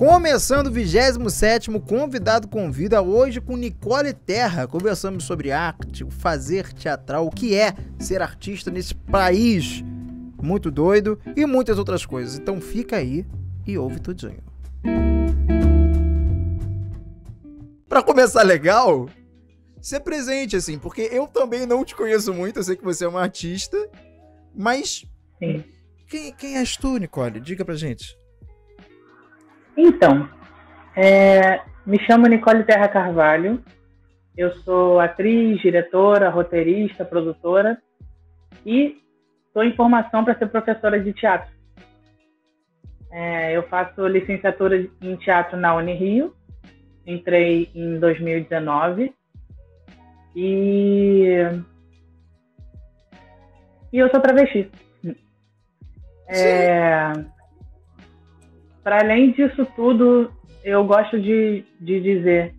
Começando o 27º Convidado Convida, hoje com Nicole Terra. Conversamos sobre arte, o fazer teatral, o que é ser artista nesse país muito doido e muitas outras coisas. Então fica aí e ouve tudinho. Pra começar legal, ser presente, assim, porque eu também não te conheço muito, eu sei que você é uma artista, mas Sim. Quem és tu, Nicole? Diga pra gente. Então, me chamo Nicole Terra Carvalho, eu sou atriz, diretora, roteirista, produtora e estou em formação para ser professora de teatro. Eu faço licenciatura em teatro na Unirio, entrei em 2019 e eu sou travesti. Para além disso tudo, eu gosto de dizer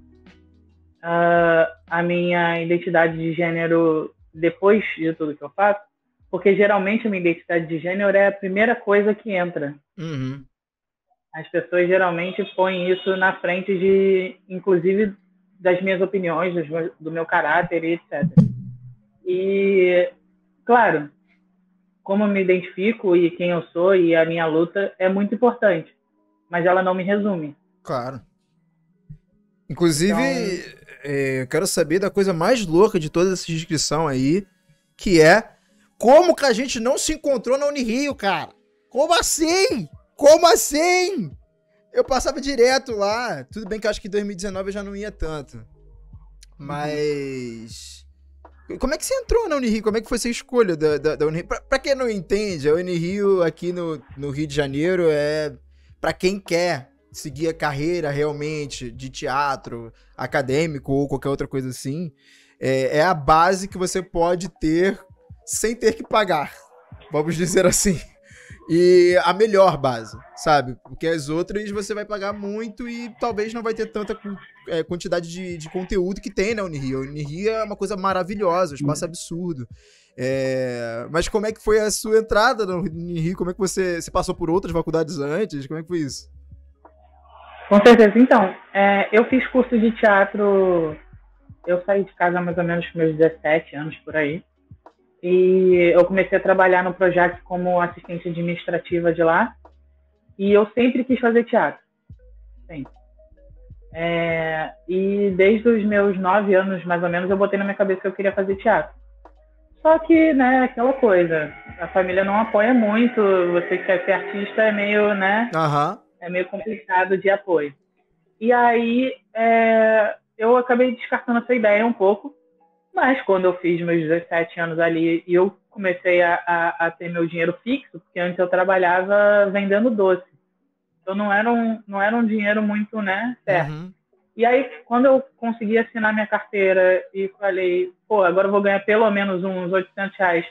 a minha identidade de gênero depois de tudo que eu faço, porque geralmente a minha identidade de gênero é a primeira coisa que entra. Uhum. As pessoas geralmente põem isso na frente de, inclusive, das minhas opiniões, do meu caráter e etc. E, claro, como eu me identifico e quem eu sou e a minha luta é muito importante, mas ela não me resume. Claro. Inclusive, eu quero saber da coisa mais louca de toda essa descrição aí, que é como que a gente não se encontrou na Unirio, cara? Como assim? Como assim? Eu passava direto lá. Tudo bem que eu acho que em 2019 eu já não ia tanto. Mas... Como é que você entrou na Unirio? Como é que foi essa escolha da Unirio? Pra quem não entende, a Unirio aqui no Rio de Janeiro é pra quem quer seguir a carreira realmente de teatro, acadêmico ou qualquer outra coisa assim. É a base que você pode ter sem ter que pagar, vamos dizer assim. E a melhor base, sabe? Porque as outras você vai pagar muito e talvez não vai ter tanta quantidade de conteúdo que tem na Unirio. A Unirio é uma coisa maravilhosa, um espaço absurdo. Mas como é que foi a sua entrada na Unirio? Como é que você passou por outras faculdades antes? Como é que foi isso? Com certeza. Então, eu fiz curso de teatro, eu saí de casa mais ou menos com meus 17 anos, por aí. E eu comecei a trabalhar no Projac como assistente administrativa de lá. E eu sempre quis fazer teatro. Sempre. E desde os meus 9 anos, mais ou menos, eu botei na minha cabeça que eu queria fazer teatro. Só que, né, aquela coisa, a família não apoia muito, você que quer ser artista é meio, né, é meio complicado de apoio. E aí, eu acabei descartando essa ideia um pouco. Mas quando eu fiz meus 17 anos ali e eu comecei a ter meu dinheiro fixo, porque antes eu trabalhava vendendo doce. Então não era um dinheiro muito, né, certo. Uhum. E aí, quando eu consegui assinar minha carteira e falei, agora eu vou ganhar pelo menos uns R$800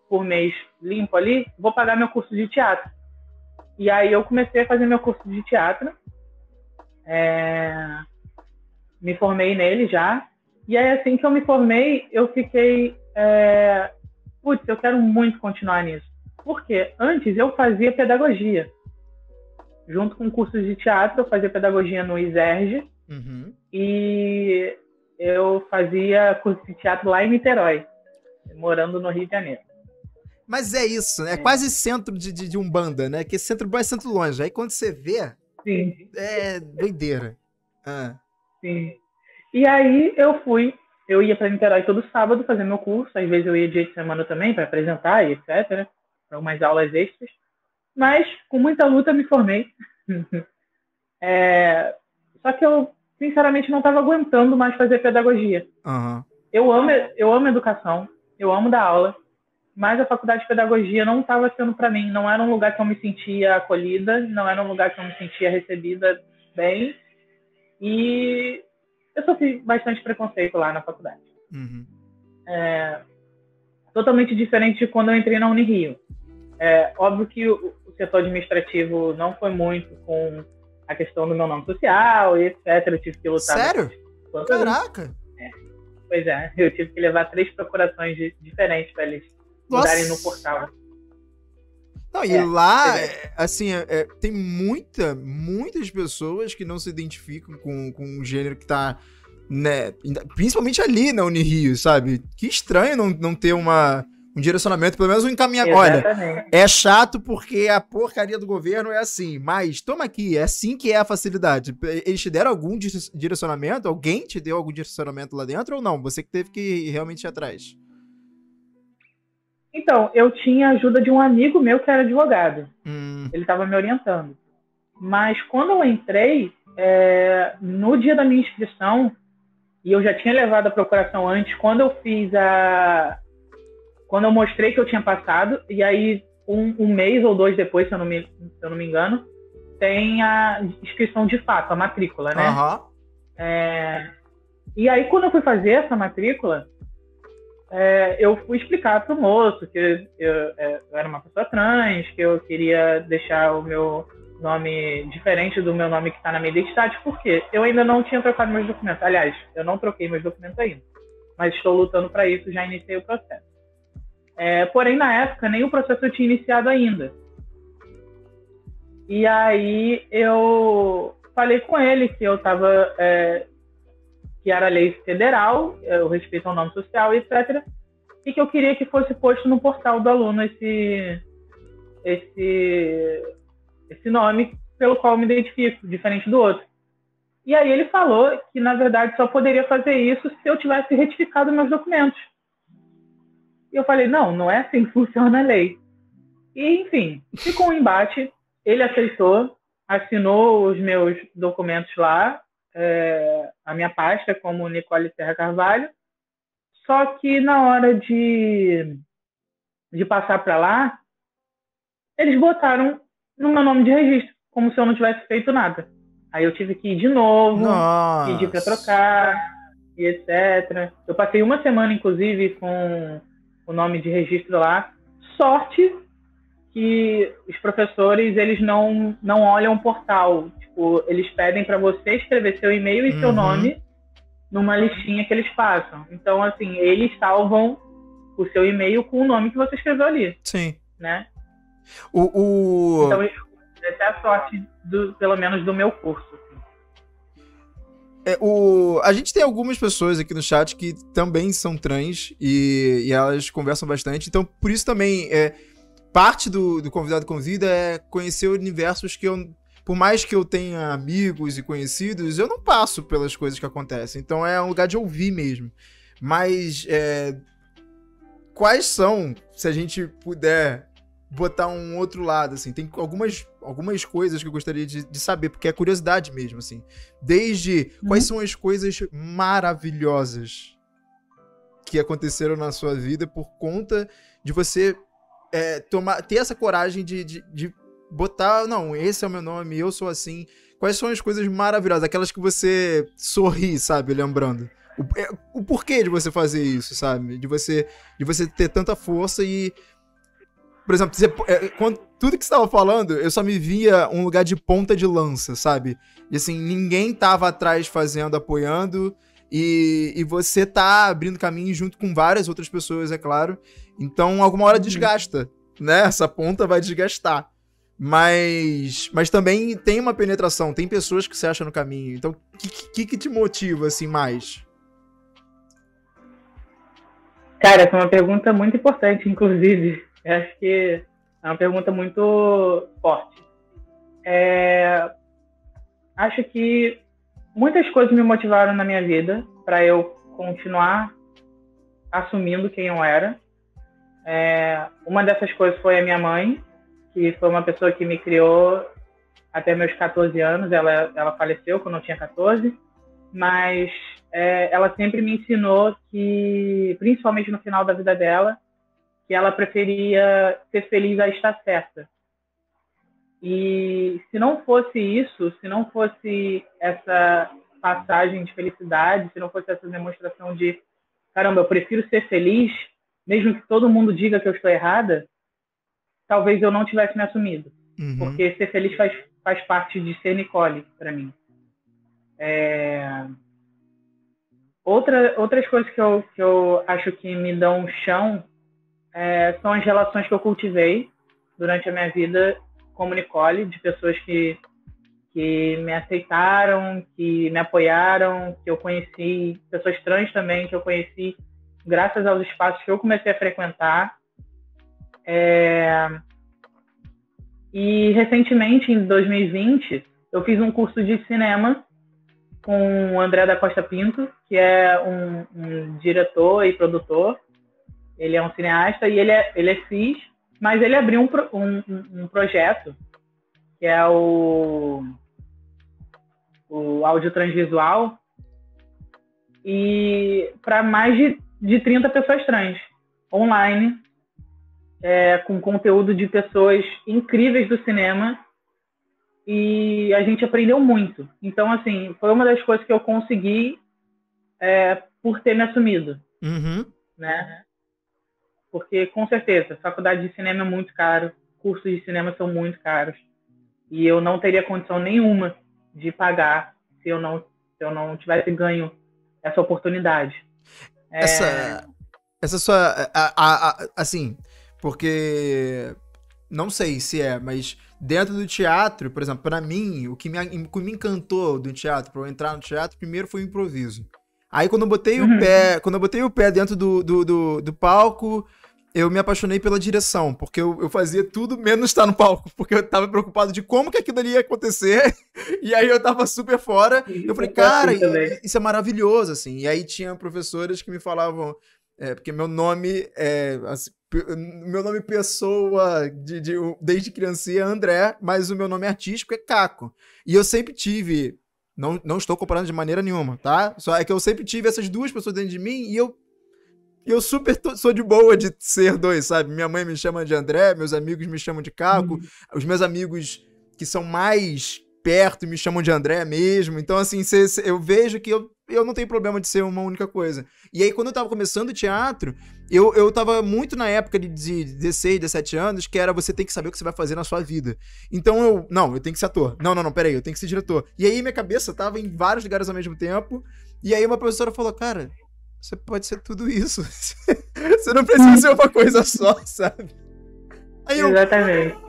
por mês limpo ali, vou pagar meu curso de teatro. E aí eu comecei a fazer meu curso de teatro. Me formei nele já. E aí, assim que eu me formei, eu fiquei... eu quero muito continuar nisso. Porque antes eu fazia pedagogia. Junto com cursos de teatro, eu fazia pedagogia no ISERJ. Uhum. E eu fazia curso de teatro lá em Niterói, morando no Rio de Janeiro. Mas é isso, né? É quase centro de Umbanda, né? Que centro bom é centro longe. Aí quando você vê, Sim. é doideira. Sim. E aí eu ia para Niterói todo sábado fazer meu curso, às vezes eu ia dia de semana também para apresentar e etc, né? Para umas aulas extras, mas com muita luta me formei. Só que eu, sinceramente, não estava aguentando mais fazer pedagogia. Uhum. Eu amo educação, eu amo dar aula, mas a faculdade de pedagogia não estava sendo para mim, não era um lugar que eu me sentia acolhida, não era um lugar que eu me sentia recebida bem, e eu sofri bastante preconceito lá na faculdade. Uhum. Totalmente diferente de quando eu entrei na Unirio. Óbvio que o setor administrativo não foi muito com a questão do meu nome social e etc. Eu tive que lutar. Sério? Caraca! Pois é, eu tive que levar 3 procurações diferentes para eles mudarem no portal. Não, e lá, assim, tem muitas pessoas que não se identificam com um gênero que tá, né, principalmente ali na Unirio, sabe? Que estranho não ter um direcionamento, pelo menos um encaminhamento. Olha, é chato porque a porcaria do governo é assim, mas toma aqui, é assim que é a facilidade. Eles te deram algum direcionamento? Alguém te deu algum direcionamento lá dentro ou não? Você que teve que realmente ir atrás? Então, eu tinha a ajuda de um amigo meu que era advogado. Ele estava me orientando. Mas quando eu entrei, no dia da minha inscrição, e eu já tinha levado a procuração antes, quando eu mostrei que eu tinha passado, e aí um mês ou 2 depois, se eu não me engano, tem a inscrição de fato, a matrícula, né? Uhum. E aí, quando eu fui fazer essa matrícula, eu fui explicar para o moço que eu era uma pessoa trans, que eu queria deixar o meu nome diferente do meu nome que está na minha identidade, porque eu ainda não tinha trocado meus documentos. Aliás, eu não troquei meus documentos ainda, mas estou lutando para isso, já iniciei o processo. Porém, na época, nem o processo eu tinha iniciado ainda. E aí eu falei com ele que eu estava... que era lei federal, o respeito ao nome social, etc. E que eu queria que fosse posto no portal do aluno esse nome pelo qual eu me identifico, diferente do outro. E aí ele falou que, na verdade, só poderia fazer isso se eu tivesse retificado meus documentos. E eu falei, não é assim que funciona a lei. E, enfim, ficou um embate, ele aceitou, assinou os meus documentos lá, a minha pasta como Nicole Serra Carvalho, só que na hora de passar para lá, eles botaram no meu nome de registro, como se eu não tivesse feito nada. Aí eu tive que ir de novo, pedir para trocar, e etc. Eu passei uma semana, inclusive, com o nome de registro lá. Sorte que os professores, eles não olham o portal. Tipo, eles pedem para você escrever seu e-mail e seu nome numa listinha que eles passam. Então, assim, eles salvam o seu e-mail com o nome que você escreveu ali. Sim. Né? Então, essa é a sorte, pelo menos, do meu curso. A gente tem algumas pessoas aqui no chat que também são trans e elas conversam bastante. Então, por isso também, parte do Convidado Convida é conhecer universos que por mais que eu tenha amigos e conhecidos, eu não passo pelas coisas que acontecem. Então, é um lugar de ouvir mesmo. Mas, quais são, se a gente puder botar um outro lado, assim, tem algumas coisas que eu gostaria de saber, porque é curiosidade mesmo, assim. Desde quais são as coisas maravilhosas que aconteceram na sua vida por conta de você ter essa coragem de botar, não, esse é o meu nome, eu sou assim. Quais são as coisas maravilhosas, aquelas que você sorri, sabe, lembrando? O porquê de você fazer isso, sabe? De você ter tanta força e... Por exemplo, tudo que você estava falando, eu só me via um lugar de ponta de lança, sabe? E assim, ninguém tava atrás fazendo, apoiando, e você tá abrindo caminho junto com várias outras pessoas, é claro. Então, alguma hora desgasta, né? Essa ponta vai desgastar. Mas também tem uma penetração, tem pessoas que se acham no caminho. Então, o que te motiva, assim, mais? Cara, essa é uma pergunta muito importante, inclusive. Eu acho que é uma pergunta muito forte. Acho que muitas coisas me motivaram na minha vida para eu continuar assumindo quem eu era. Uma dessas coisas foi a minha mãe, que foi uma pessoa que me criou até meus 14 anos. Ela faleceu quando eu tinha 14, mas ela sempre me ensinou que, principalmente no final da vida dela, que ela preferia ser feliz a estar certa. E se não fosse isso, se não fosse essa passagem de felicidade, se não fosse essa demonstração de, caramba, eu prefiro ser feliz, mesmo que todo mundo diga que eu estou errada, talvez eu não tivesse me assumido. Porque ser feliz faz parte de ser Nicole, para mim. Outras coisas que eu acho que me dão um chão são as relações que eu cultivei. durante a minha vida como Nicole, de pessoas que me aceitaram, que me apoiaram, que eu conheci, pessoas trans também, que eu conheci graças aos espaços que eu comecei a frequentar. E recentemente, em 2020, eu fiz um curso de cinema com o André da Costa Pinto, que é um diretor e produtor. Ele é um cineasta e ele é cis, mas ele abriu um projeto, que é o áudio transvisual, e para mais de 30 pessoas trans, online, com conteúdo de pessoas incríveis do cinema, e a gente aprendeu muito. Então, assim, foi uma das coisas que eu consegui por ter me assumido. Uhum. Né? Porque, com certeza, faculdade de cinema é muito caro, cursos de cinema são muito caros, e eu não teria condição nenhuma de pagar se eu não tivesse ganho essa oportunidade. Essa sua... assim, porque... Não sei se mas dentro do teatro, por exemplo, pra mim, o que me encantou do teatro, pra eu entrar no teatro, primeiro foi o improviso. Aí quando eu botei o pé dentro do palco, eu me apaixonei pela direção, porque eu fazia tudo menos estar no palco, porque eu tava preocupado de como que aquilo ali ia acontecer, e aí eu tava super fora. Eu falei, cara, isso é maravilhoso, assim. E aí tinha professoras que me falavam, porque meu nome pessoa desde criancinha é André, mas o meu nome artístico é Caco. E eu sempre tive, não estou comparando de maneira nenhuma, tá? Só é que eu sempre tive essas duas pessoas dentro de mim e eu super sou de boa de ser dois, sabe? Minha mãe me chama de André, meus amigos me chamam de Caco, os meus amigos que são mais perto me chamam de André mesmo. Então, assim, eu vejo que eu não tenho problema de ser uma única coisa. E aí, quando eu tava começando o teatro, eu tava muito na época de 16, 17 anos, que era você tem que saber o que você vai fazer na sua vida. Então eu tenho que ser ator. Não, peraí, eu tenho que ser diretor. E aí minha cabeça tava em vários lugares ao mesmo tempo, e aí uma professora falou, cara, você pode ser tudo isso. Você não precisa ser uma coisa só, sabe? Aí Exatamente.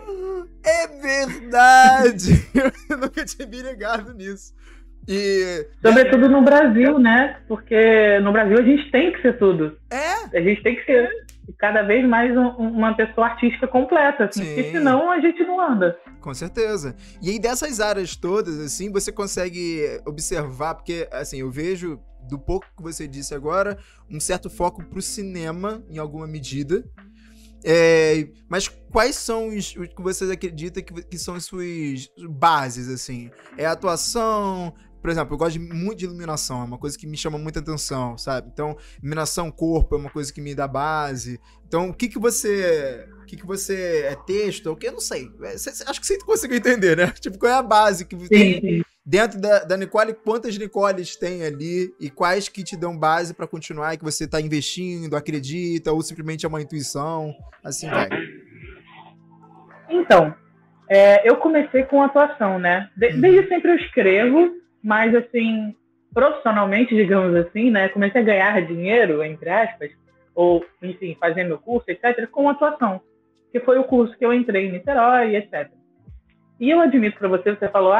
É verdade! Eu nunca tinha me ligado nisso. Sobretudo no Brasil, né? Porque no Brasil a gente tem que ser tudo. A gente tem que ser cada vez mais uma pessoa artística completa, assim, porque senão a gente não anda. Com certeza. E aí dessas áreas todas, assim, você consegue observar, porque, assim, eu vejo, do pouco que você disse agora, um certo foco pro cinema, em alguma medida. Mas quais são os que vocês acreditam que são as suas bases, assim? É a atuação... Por exemplo, eu gosto muito de iluminação, é uma coisa que me chama muita atenção, sabe? Então, iluminação, corpo é uma coisa que me dá base. Então, o que você é texto? O que eu não sei. Acho que você conseguiu entender, né? Tipo, qual é a base que tem dentro da Nicole? Quantas Nicoles tem ali e quais que te dão base pra continuar e que você tá investindo, acredita ou simplesmente é uma intuição? Assim vai. Então, eu comecei com atuação, né? Desde sempre eu escrevo, mas, assim, profissionalmente, digamos assim, né? Comecei a ganhar dinheiro, entre aspas, ou, enfim, fazer meu curso, etc., com atuação, que foi o curso que eu entrei em Niterói, etc. E eu admito para você falou,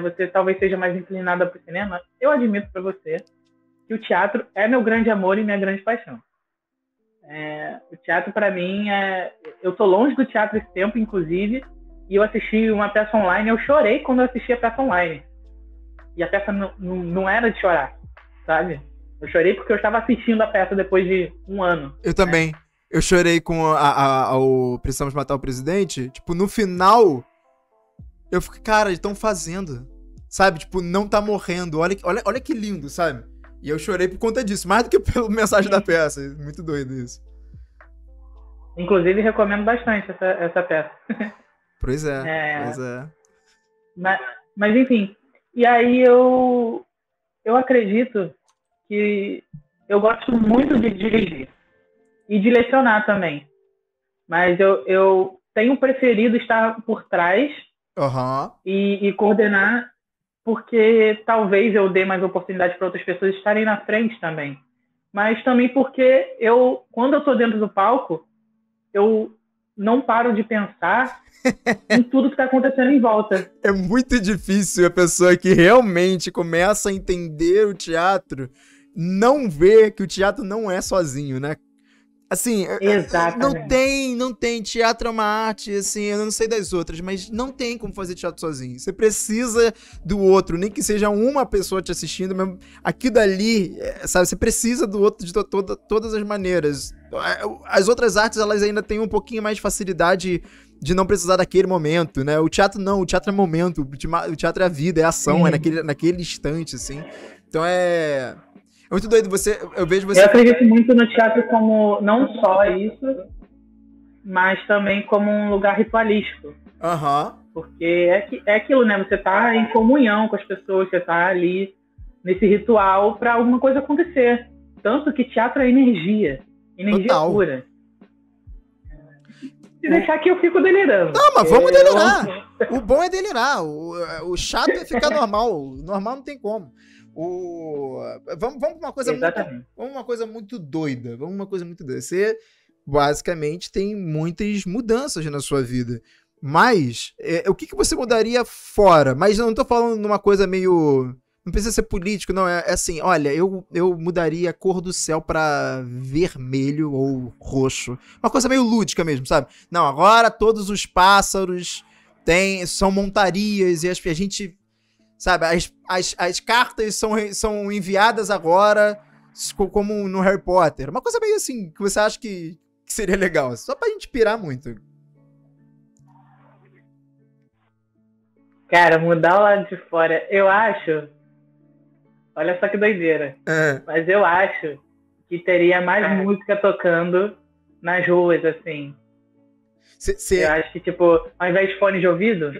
você talvez seja mais inclinada para o cinema. Eu admito para você que o teatro é meu grande amor e minha grande paixão. O teatro, para mim, eu tô longe do teatro esse tempo, inclusive, e eu assisti uma peça online, eu chorei quando eu assisti a peça online. E a peça não era de chorar, sabe? Eu chorei porque eu estava assistindo a peça depois de um ano. Eu também. Eu chorei com o Precisamos Matar o Presidente. Tipo, no final, eu fiquei, cara, eles estão fazendo. Sabe? Tipo, não tá morrendo. Olha que lindo, sabe? E eu chorei por conta disso, mais do que pela mensagem da peça. Muito doido isso. Inclusive, recomendo bastante essa peça. Pois é. Mas, enfim... E aí eu acredito que eu gosto muito de dirigir e de lecionar também. Mas eu tenho preferido estar por trás e coordenar, porque talvez eu dê mais oportunidade para outras pessoas estarem na frente também. Mas também porque quando eu estou dentro do palco, eu não paro de pensar em tudo que está acontecendo em volta. É muito difícil a pessoa que realmente começa a entender o teatro não ver que o teatro não é sozinho, né? Assim, não tem. Teatro é uma arte, assim, eu não sei das outras, mas não tem como fazer teatro sozinho. Você precisa do outro, nem que seja uma pessoa te assistindo, mesmo aquilo dali, sabe? Você precisa do outro de todas as maneiras. As outras artes, elas ainda têm um pouquinho mais de facilidade de não precisar daquele momento, né? O teatro não, o teatro é momento, o teatro é a vida, é a ação, é naquele instante, assim. Então é muito doido, eu vejo você... Eu acredito muito no teatro como não só isso, mas também como um lugar ritualístico. Porque é aquilo, né? Você tá em comunhão com as pessoas, você tá ali nesse ritual para alguma coisa acontecer. Tanto que teatro é energia Total. Pura. Se deixar aqui eu fico delirando. Não, mas vamos delirar. O bom é delirar, o chato é ficar normal. Normal não tem como. Vamos uma coisa muito doida. Você basicamente tem muitas mudanças na sua vida. Mas o que você mudaria fora? Mas eu não tô falando de uma coisa meio... Não precisa ser político, não. É assim, olha, eu mudaria a cor do céu pra vermelho ou roxo. Uma coisa meio lúdica mesmo, sabe? Não, agora todos os pássaros são montarias e a gente... Sabe, as cartas são enviadas agora como no Harry Potter. Uma coisa meio assim, que você acha que seria legal. Só pra gente pirar muito. Cara, mudar o lado de fora. Eu acho... Olha só que doideira. Mas eu acho que teria mais música tocando nas ruas, assim. Eu acho que, tipo, ao invés de fone de ouvido...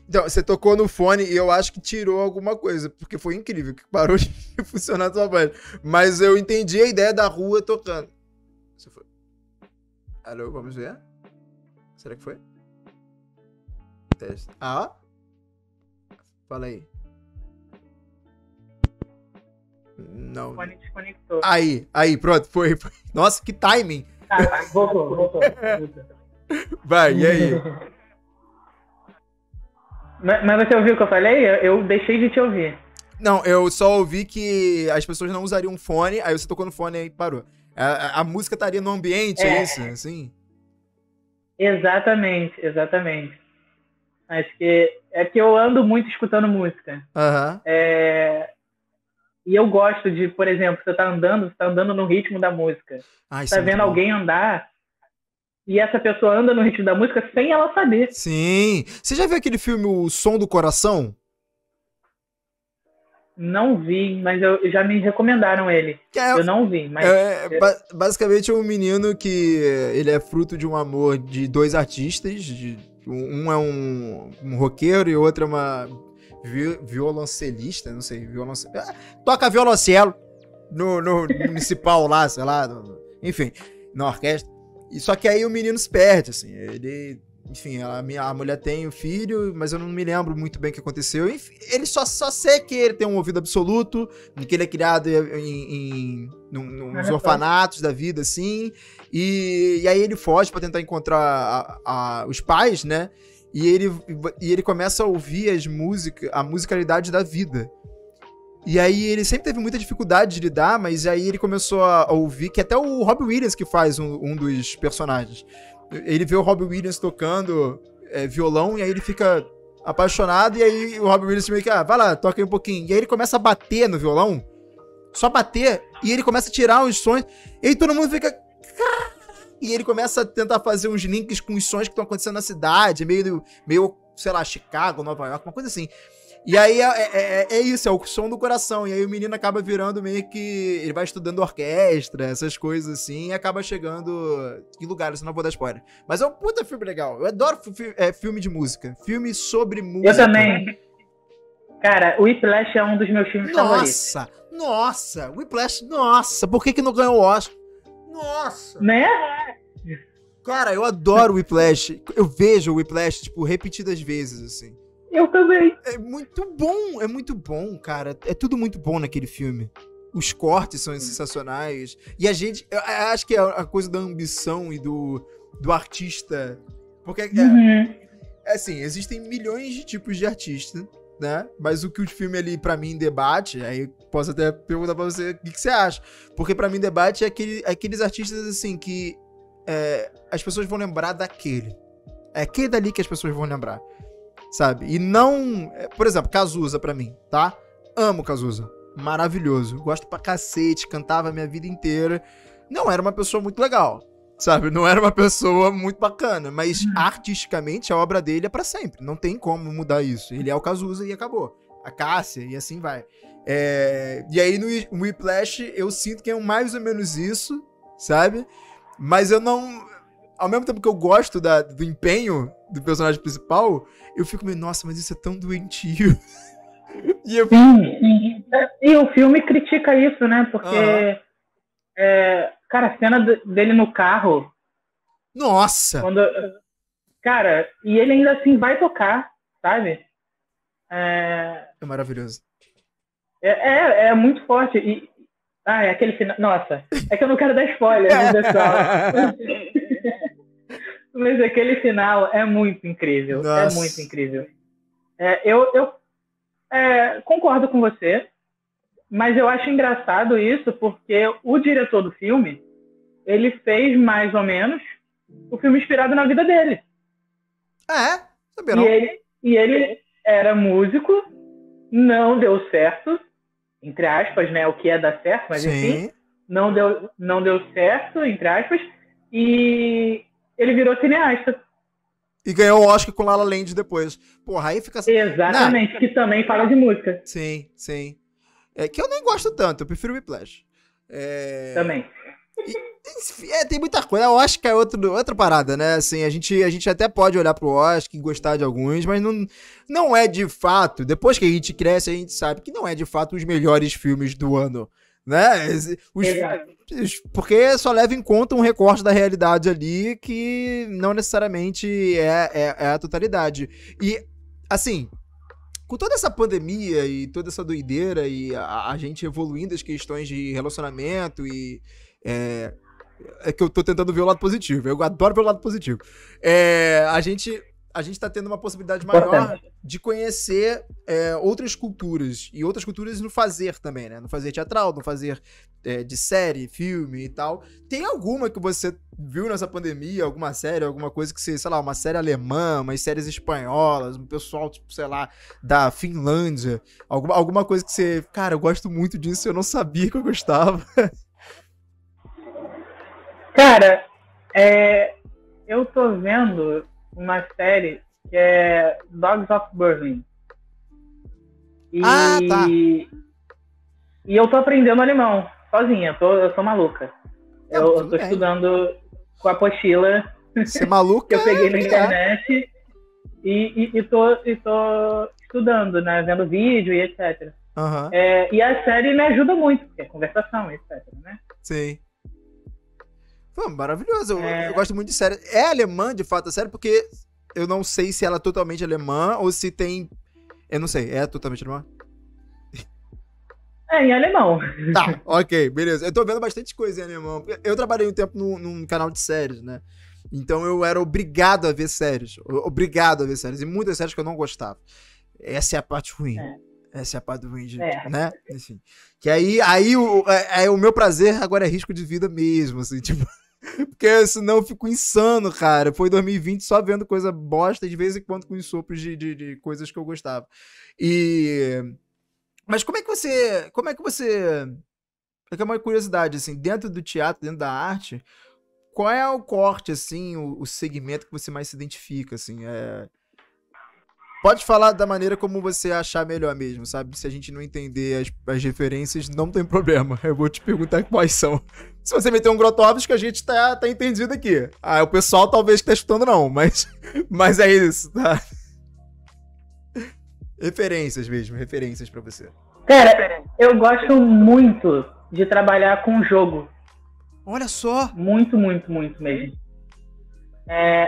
Então, você tocou no fone e eu acho que tirou alguma coisa, porque foi incrível, que parou de funcionar a sua voz. Mas eu entendi a ideia da rua tocando. Você foi. Alô, vamos ver? Será que foi? Teste. Fala aí. Não. O fone desconectou. Aí, pronto, foi. Nossa, que timing. Voltou. Vai, e aí? Mas você ouviu o que eu falei? Eu deixei de te ouvir. Não, eu só ouvi que as pessoas não usariam fone, aí você tocou no fone e parou. A música estaria no ambiente, é isso? Assim? Exatamente. Acho que é que eu ando muito escutando música. E eu gosto de, por exemplo, você tá andando no ritmo da música. Você tá vendo alguém andar e essa pessoa anda no ritmo da música sem ela saber. Sim. Você já viu aquele filme O Som do Coração? Não vi, mas já me recomendaram ele. Eu não vi, mas... Basicamente é um menino que ele é fruto de um amor de dois artistas. Um é um roqueiro e o outro é uma violoncelista, não sei. Toca violoncelo no municipal lá, sei lá. Enfim, na orquestra. Só que aí o menino se perde, assim. Enfim, a mulher tem o filho, mas eu não me lembro muito bem o que aconteceu. Enfim, ele só sei que ele tem um ouvido absoluto, que ele é criado nos orfanatos da vida, assim. E aí ele foge pra tentar encontrar os pais, né? E ele começa a ouvir a musicalidade da vida. E aí ele sempre teve muita dificuldade de lidar, mas aí ele começou a ouvir, que até o Robbie Williams que faz um dos personagens. Ele vê o Robbie Williams tocando violão, e aí ele fica apaixonado, e aí o Robbie Williams meio que, vai lá, toca aí um pouquinho. E aí ele começa a bater no violão, só bater, e ele começa a tirar os sons, e aí todo mundo fica... E ele começa a tentar fazer uns links com os sons que estão acontecendo na cidade, meio, sei lá, Chicago, Nova York, uma coisa assim. E aí é isso, é o som do coração. E aí o menino acaba virando meio que... Ele vai estudando orquestra, essas coisas assim, e acaba chegando em lugares, não vou dar spoiler. Mas é um puta filme legal. Eu adoro filme de música. Filme sobre música. Eu também. Cara, o Whiplash é um dos meus filmes favoritos. Nossa! Whiplash, nossa! Por que não ganhou o Oscar? Nossa! Né? Cara, eu adoro o Whiplash. Eu vejo o Whiplash, tipo, repetidas vezes, assim. Eu também. É muito bom, cara. É tudo muito bom naquele filme. Os cortes são sensacionais. E a gente... Eu acho que é a coisa da ambição e do artista... Porque, assim, existem milhões de tipos de artista, né? Mas o que o filme ali, pra mim, debate... Aí posso até perguntar pra você o que você acha. Porque pra mim, debate é aqueles artistas, assim, que... as pessoas vão lembrar daquele. É aquele dali que as pessoas vão lembrar. Sabe? E não... Por exemplo, Cazuza pra mim, tá? Amo Cazuza. Maravilhoso. Gosto pra cacete. Cantava a minha vida inteira. Não era uma pessoa muito legal. Sabe? Não era uma pessoa muito bacana. Mas artisticamente a obra dele é pra sempre. Não tem como mudar isso. Ele é o Cazuza e acabou. A Cássia e assim vai. E aí no Whiplash eu sinto que é mais ou menos isso. Sabe? Mas eu não... Ao mesmo tempo que eu gosto do empenho do personagem principal, eu fico meio, nossa, mas isso é tão doentio. E o filme critica isso, né? Porque, cara, a cena dele no carro... Nossa! Cara, e ele ainda assim vai tocar, sabe? É maravilhoso. É muito forte. É aquele final... Nossa, é que eu não quero dar spoiler, pessoal. Mas aquele final é muito incrível. Nossa. É muito incrível. Eu concordo com você, mas eu acho engraçado isso porque o diretor do filme, ele fez mais ou menos o filme inspirado na vida dele. Sabia não. E ele era músico, não deu certo, entre aspas, né? O que é dar certo, mas enfim, não deu certo, entre aspas, e ele virou cineasta. E ganhou o Oscar com La La Land depois. Porra, aí fica... Exatamente, que também fala de música. Sim. Que eu nem gosto tanto, eu prefiro Whiplash. Também. Tem muita coisa. O Oscar é outra parada, né? Assim, a gente até pode olhar pro Oscar e gostar de alguns, mas não é de fato, depois que a gente cresce, a gente sabe que não é de fato os melhores filmes do ano, né? Porque só leva em conta um recorte da realidade ali que não necessariamente é a totalidade. E, assim, com toda essa pandemia e toda essa doideira e a gente evoluindo as questões de relacionamento e... É que eu tô tentando ver o lado positivo. Eu adoro ver o lado positivo. A gente tá tendo uma possibilidade maior de conhecer outras culturas. E outras culturas no fazer também, né? No fazer teatral, no fazer de série, filme e tal. Tem alguma que você viu nessa pandemia? Alguma série, alguma coisa que você, sei lá, uma série alemã, umas séries espanholas, um pessoal, tipo, sei lá, da Finlândia. Alguma coisa que você... Cara, eu gosto muito disso, eu não sabia que eu gostava. Cara, eu tô vendo uma série que é Dogs of Berlin. Tá. E eu tô aprendendo alemão, sozinha, eu sou maluca. Eu tô estudando com a apostila Você é maluca? que eu peguei na internet e tô estudando, né? Vendo vídeo e etc. Uhum. E a série me ajuda muito, porque é conversação, etc, né? Sim. Pô, maravilhoso. Eu gosto muito de série. É alemã, de fato, a série, porque eu não sei se ela é totalmente alemã ou se tem... Eu não sei. É totalmente alemã? Em alemão. Tá, ok, beleza. Eu tô vendo bastante coisa em alemão. Eu trabalhei um tempo num canal de séries, né? Então eu era obrigado a ver séries. Obrigado a ver séries. E muitas séries que eu não gostava. Essa é a parte ruim. Essa é a parte ruim, né? Enfim. Que aí o meu prazer agora é risco de vida mesmo, assim, tipo... Porque senão eu fico insano, cara. Foi 2020 só vendo coisa bosta e de vez em quando com sopros de coisas que eu gostava. Mas como é que você... É que é uma curiosidade, assim, dentro do teatro, dentro da arte, qual é o corte, assim, o segmento que você mais se identifica, assim? Pode falar da maneira como você achar melhor mesmo, sabe? Se a gente não entender as referências, não tem problema. Eu vou te perguntar quais são. Se você meter um Grotowski, a gente tá entendido aqui. O pessoal talvez que tá escutando não, mas é isso, tá? Referências mesmo, referências pra você. Cara, eu gosto muito de trabalhar com jogo. Olha só! Muito, muito, muito mesmo.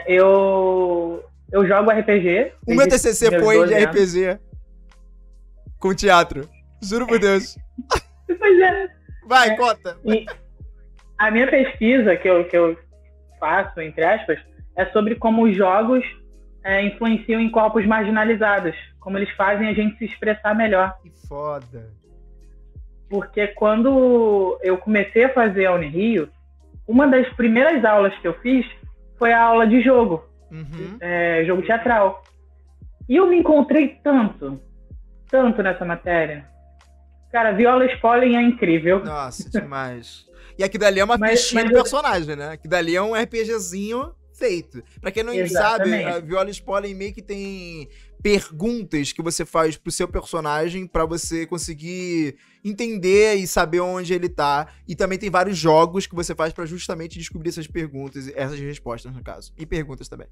Eu jogo RPG. O meu TCC foi de RPG. Com teatro. Juro por Deus. Pois é. Vai, conta. E a minha pesquisa que eu faço, entre aspas, é sobre como os jogos influenciam em corpos marginalizados, como eles fazem a gente se expressar melhor. Que foda. Porque quando eu comecei a fazer a Unirio, uma das primeiras aulas que eu fiz foi a aula de jogo, jogo teatral. E eu me encontrei tanto nessa matéria. Cara, Viola Spolin é incrível. Nossa, demais. E aqui dali é uma fichinha de personagem, né? Aqui dali é um RPGzinho feito. Pra quem não sabe, a Viola Spolin meio que tem perguntas que você faz pro seu personagem pra você conseguir entender e saber onde ele tá. E também tem vários jogos que você faz pra justamente descobrir essas perguntas, essas respostas, no caso. E perguntas também.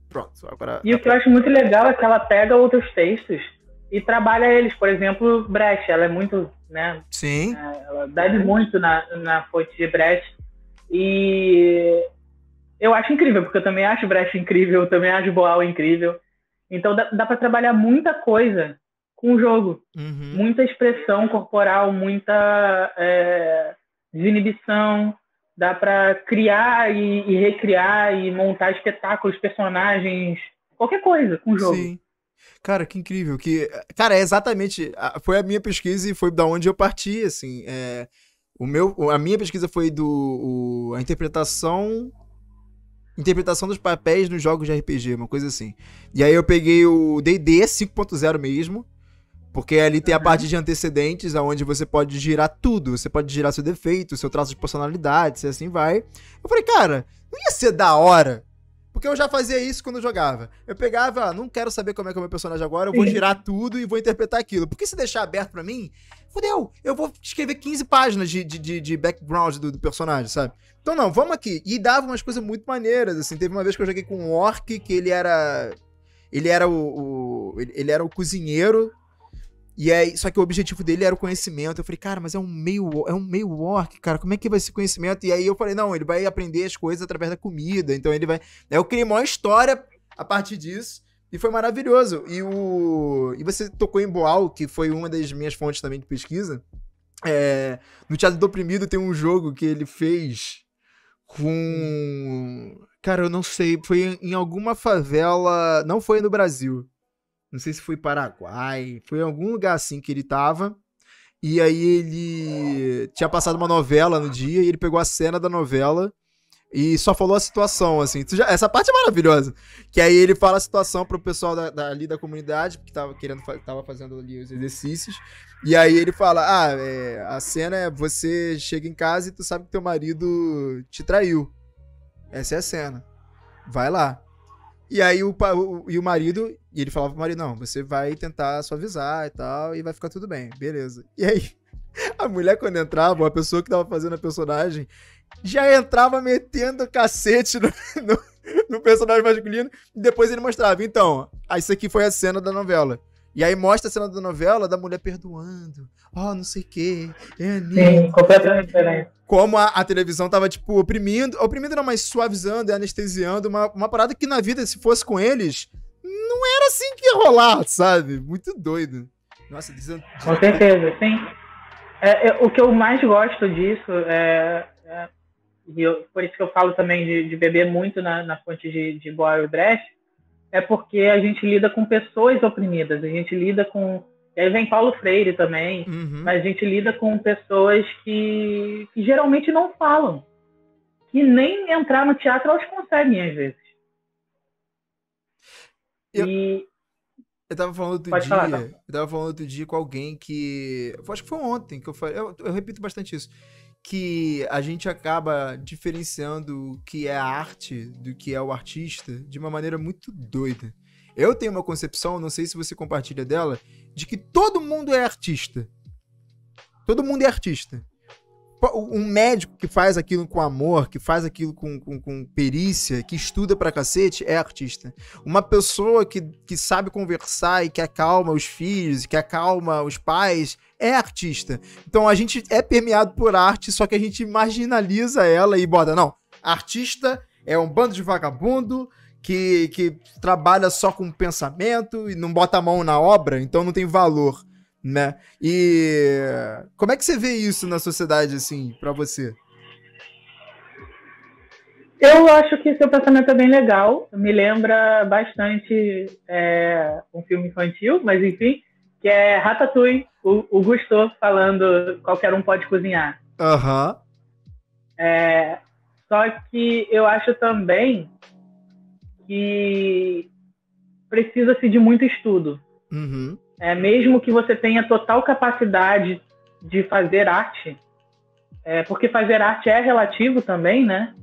Pronto. Agora, e o que eu acho muito legal é que ela pega outros textos e trabalha eles. Por exemplo, Brecht, ela é muito, né? Sim. Ela bebe muito na fonte de Brecht. E eu acho incrível, porque eu também acho Brecht incrível, eu também acho Boal incrível. Então dá para trabalhar muita coisa com o jogo. Muita expressão corporal, muita desinibição. Dá para criar e recriar e montar espetáculos, personagens, qualquer coisa com o jogo. Sim. Cara, que incrível. Cara, é exatamente... Foi a minha pesquisa e foi da onde eu parti, assim. A minha pesquisa foi a interpretação dos papéis nos jogos de RPG, uma coisa assim. E aí eu peguei o D&D 5.0 mesmo, porque ali tem a parte de antecedentes, onde você pode girar tudo. Você pode girar seu defeito, seu traço de personalidade, se assim vai. Eu falei, cara, não ia ser da hora? Porque eu já fazia isso quando eu jogava. Eu pegava, não quero saber como é que é o meu personagem agora, eu vou girar tudo e vou interpretar aquilo. Porque se deixar aberto pra mim, fudeu, eu vou escrever 15 páginas de background do personagem, sabe? Então não, vamos aqui. E dava umas coisas muito maneiras, assim. Teve uma vez que eu joguei com um orc, que ele era o cozinheiro. E aí, só que o objetivo dele era o conhecimento. Eu falei, cara, mas é um meio orc, cara, como é que vai ser conhecimento? E aí eu falei, não, ele vai aprender as coisas através da comida, então ele vai... Aí eu criei uma história a partir disso, e foi maravilhoso. E você tocou em Boal, que foi uma das minhas fontes também de pesquisa. No Teatro do Oprimido tem um jogo que ele fez com... Cara, eu não sei, foi em alguma favela, não foi no Brasil. Não sei se foi Paraguai, foi em algum lugar assim que ele tava. E aí ele tinha passado uma novela no dia e ele pegou a cena da novela e só falou a situação, assim. Essa parte é maravilhosa. Que aí ele fala a situação pro pessoal ali da comunidade, que tava fazendo ali os exercícios. E aí ele fala, a cena é você chega em casa e tu sabe que teu marido te traiu. Essa é a cena. Vai lá. E aí o marido, e ele falava pro marido, não, você vai tentar suavizar e tal, e vai ficar tudo bem, beleza. E aí, a mulher quando entrava, a pessoa que tava fazendo a personagem, já entrava metendo cacete no personagem masculino, e depois ele mostrava, então, isso aqui foi a cena da novela. E aí mostra a cena da novela da mulher perdoando, não sei o quê. Sim, completamente diferente. Como a televisão tava, tipo, oprimindo não, mas suavizando e anestesiando uma parada que na vida, se fosse com eles, não era assim que ia rolar, sabe? Muito doido. Nossa, com certeza, sim. O que eu mais gosto disso por isso que eu falo também de beber muito na fonte de Boal e Brecht, é porque a gente lida com pessoas oprimidas, a gente lida com... E aí vem Paulo Freire também, mas a gente lida com pessoas que geralmente não falam, que nem entrar no teatro elas conseguem às vezes. Eu tava falando outro dia com alguém que... Acho que foi ontem que eu falei, eu repito bastante isso, que a gente acaba diferenciando o que é a arte do que é o artista de uma maneira muito doida. Eu tenho uma concepção, não sei se você compartilha dela, de que todo mundo é artista. Todo mundo é artista. Um médico que faz aquilo com amor, que faz aquilo com perícia, que estuda pra cacete, é artista. Uma pessoa que sabe conversar e que acalma os filhos, que acalma os pais, é artista. Então a gente é permeado por arte, só que a gente marginaliza ela e bota, não, artista é um bando de vagabundo que trabalha só com pensamento e não bota a mão na obra, então não tem valor. né? E como é que você vê isso na sociedade, assim, pra você? Eu acho que seu pensamento é bem legal. Me lembra bastante um filme infantil, mas enfim, que é Ratatouille, o Gusteau falando qualquer um pode cozinhar. Aham. Só que eu acho também que precisa-se de muito estudo. Uhum. Mesmo que você tenha total capacidade de fazer arte, porque fazer arte é relativo também, né?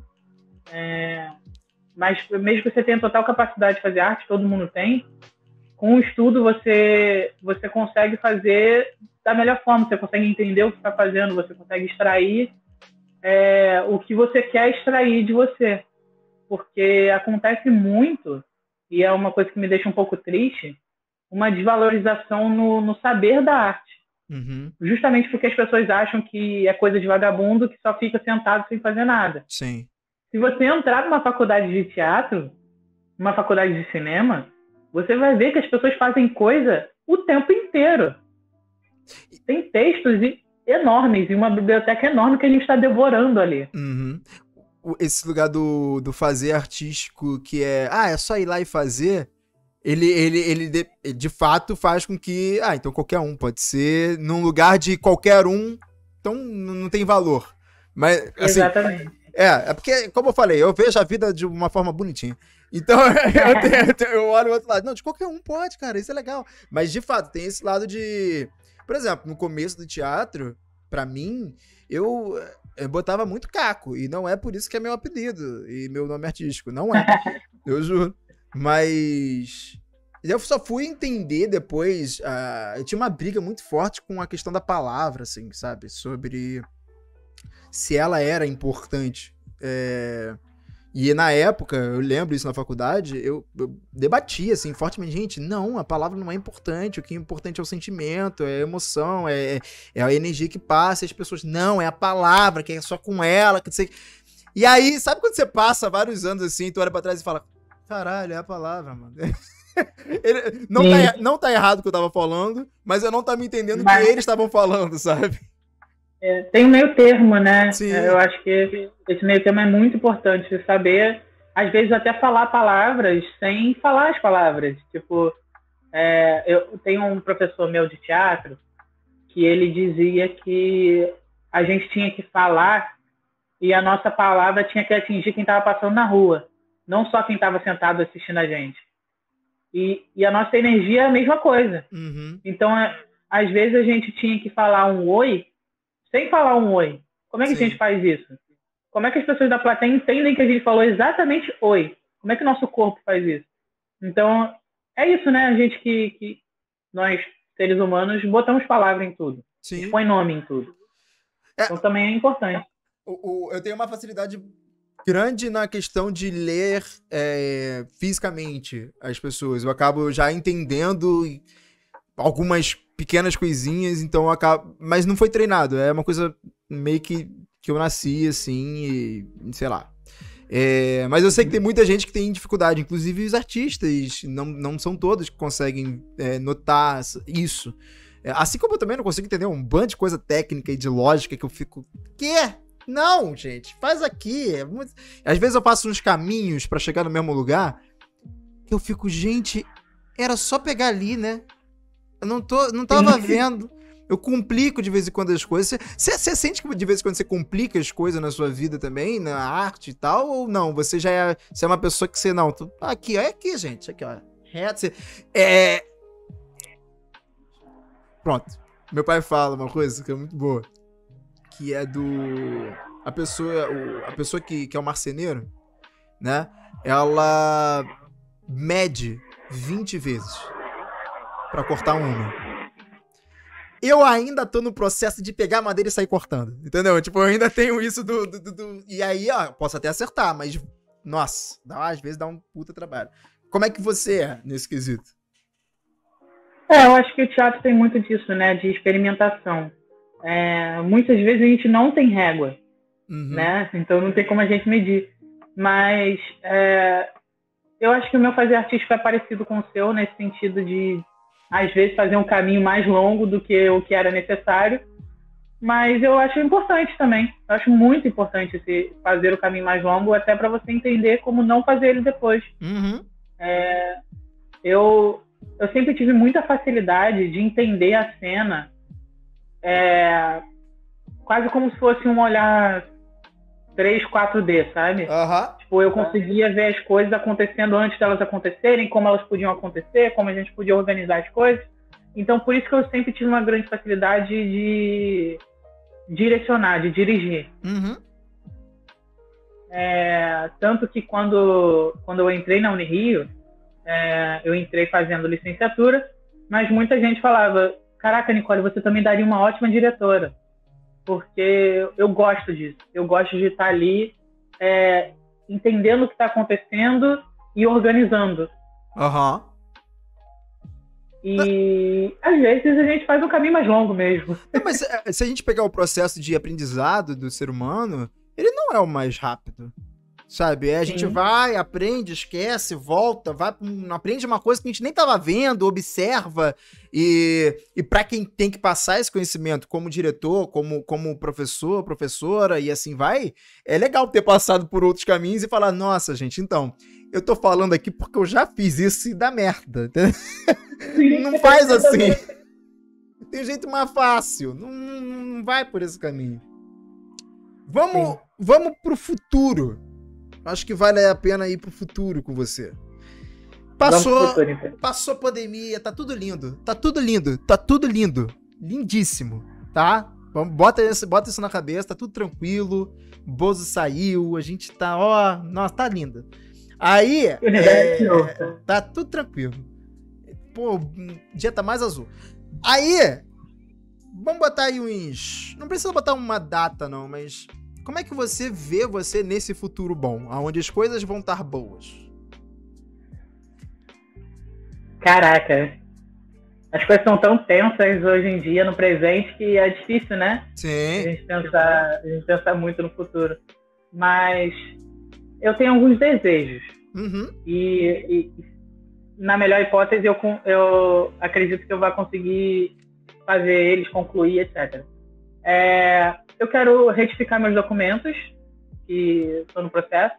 Mas mesmo que você tenha total capacidade de fazer arte, todo mundo tem, com o estudo você consegue fazer da melhor forma, você consegue entender o que está fazendo, você consegue extrair o que você quer extrair de você. Porque acontece muito, e é uma coisa que me deixa um pouco triste, uma desvalorização no saber da arte. Uhum. Justamente porque as pessoas acham que é coisa de vagabundo que só fica sentado sem fazer nada. Sim. Se você entrar numa faculdade de teatro, numa faculdade de cinema, você vai ver que as pessoas fazem coisa o tempo inteiro. Tem textos enormes e uma biblioteca enorme que a gente está devorando ali. Uhum. Esse lugar do fazer artístico, que é só ir lá e fazer, ele de fato faz com que, então qualquer um pode ser, num lugar de qualquer um, então não tem valor. Mas, assim, exatamente. É porque, como eu falei, eu vejo a vida de uma forma bonitinha. Então, eu olho o outro lado. Não, de qualquer um pode, cara, isso é legal. Mas, de fato, tem esse lado de... Por exemplo, no começo do teatro, pra mim, eu botava muito caco. E não é por isso que é meu apelido e meu nome artístico. Não é. Eu juro. Mas... eu só fui entender depois... eu tinha uma briga muito forte com a questão da palavra, assim, sabe? Sobre... se ela era importante. E na época, eu lembro isso na faculdade, eu debatia, assim, fortemente, gente, não, a palavra não é importante, o que é importante é o sentimento, é a emoção, é a energia que passa, e as pessoas, não, é a palavra, que é só com ela, que sei. E aí, sabe quando você passa vários anos assim, tu olha pra trás e fala, caralho, é a palavra, mano. Não tá errado o que eu tava falando, mas eu não tava me entendendo o que eles estavam falando, sabe? Tem um meio termo, né? Sim. Eu acho que esse meio termo é muito importante, de saber, às vezes, até falar palavras sem falar as palavras. Tipo, eu tenho um professor meu de teatro que ele dizia que a gente tinha que falar e a nossa palavra tinha que atingir quem estava passando na rua, não só quem estava sentado assistindo a gente. E a nossa energia é a mesma coisa. Uhum. Então, às vezes, a gente tinha que falar um oi sem falar um oi. Como é que a gente faz isso? Como é que as pessoas da plateia entendem que a gente falou exatamente oi? Como é que o nosso corpo faz isso? Então, é isso, né? A gente que nós, seres humanos, botamos palavra em tudo. Sim. A gente põe nome em tudo. Então, também é importante. Eu tenho uma facilidade grande na questão de ler fisicamente as pessoas. Eu acabo já entendendo algumas pequenas coisinhas, então eu acabo... mas não foi treinado, é uma coisa meio que eu nasci assim e sei lá. Mas eu sei que tem muita gente que tem dificuldade, inclusive os artistas, não são todos que conseguem notar isso. Assim como eu também não consigo entender um bando de coisa técnica e de lógica que eu fico... Quê? Não, gente, faz aqui. Às vezes eu passo uns caminhos pra chegar no mesmo lugar que eu fico, gente, era só pegar ali, né? Eu não tava vendo. Eu complico de vez em quando as coisas. Você sente que de vez em quando você complica as coisas na sua vida também, na arte e tal, ou não? Você é uma pessoa que você não... Aqui, ó, aqui, gente. Aqui, ó. Reto. Pronto. Meu pai fala uma coisa que é muito boa. Que é a pessoa que é o marceneiro, né? Ela mede 20 vezes pra cortar uma. Eu ainda tô no processo de pegar a madeira e sair cortando, entendeu? Tipo, eu ainda tenho isso E aí, ó, posso até acertar, mas... Nossa, às vezes dá um puta trabalho. Como é que você é nesse quesito? Eu acho que o teatro tem muito disso, né? De experimentação. Muitas vezes a gente não tem régua, né? Então não tem como a gente medir. Mas eu acho que o meu fazer artístico é parecido com o seu, nesse sentido de às vezes fazer um caminho mais longo do que o que era necessário, mas eu acho importante também. Eu acho muito importante fazer o caminho mais longo, até para você entender como não fazer ele depois. Uhum. Eu sempre tive muita facilidade de entender a cena, quase como se fosse um olhar 3, 4D, sabe? Uhum. Tipo, eu conseguia ver as coisas acontecendo antes delas acontecerem, como elas podiam acontecer, como a gente podia organizar as coisas. Então, por isso que eu sempre tive uma grande facilidade de direcionar, de dirigir. Uhum. Tanto que quando eu entrei na Unirio, eu entrei fazendo licenciatura, mas muita gente falava, caraca, Nicole, você também daria uma ótima diretora. Porque eu gosto disso. Eu gosto de estar ali entendendo o que está acontecendo e organizando. Aham. Uhum. E às vezes a gente faz um caminho mais longo mesmo. Mas se a gente pegar o processo de aprendizado do ser humano, ele não é o mais rápido. Sabe? A gente vai, aprende, esquece, volta, aprende uma coisa que a gente nem estava vendo, observa, e para quem tem que passar esse conhecimento como diretor, como professor, professora, e assim vai, é legal ter passado por outros caminhos e falar, nossa, gente, então, eu tô falando aqui porque eu já fiz isso e dá merda. Não faz assim. Tem um jeito mais fácil, não vai por esse caminho. Vamos pro futuro. Acho que vale a pena ir pro futuro com você. Passou pandemia, tá tudo lindo. Tá tudo lindo. Tá tudo lindo. Lindíssimo, tá? Bota isso na cabeça, tá tudo tranquilo. Bozo saiu, a gente tá, nossa, tá lindo. Aí, tá tudo tranquilo. Pô, o dia tá mais azul. Aí, vamos botar aí uns... Não precisa botar uma data, não, mas... Como é que você vê você nesse futuro bom, onde as coisas vão estar boas? Caraca, as coisas são tão tensas hoje em dia, no presente, que é difícil, né? Sim. A gente pensar muito no futuro. Mas eu tenho alguns desejos. Uhum. E na melhor hipótese, eu acredito que eu vou conseguir fazer eles, concluir, etc. Eu quero retificar meus documentos, que estou no processo,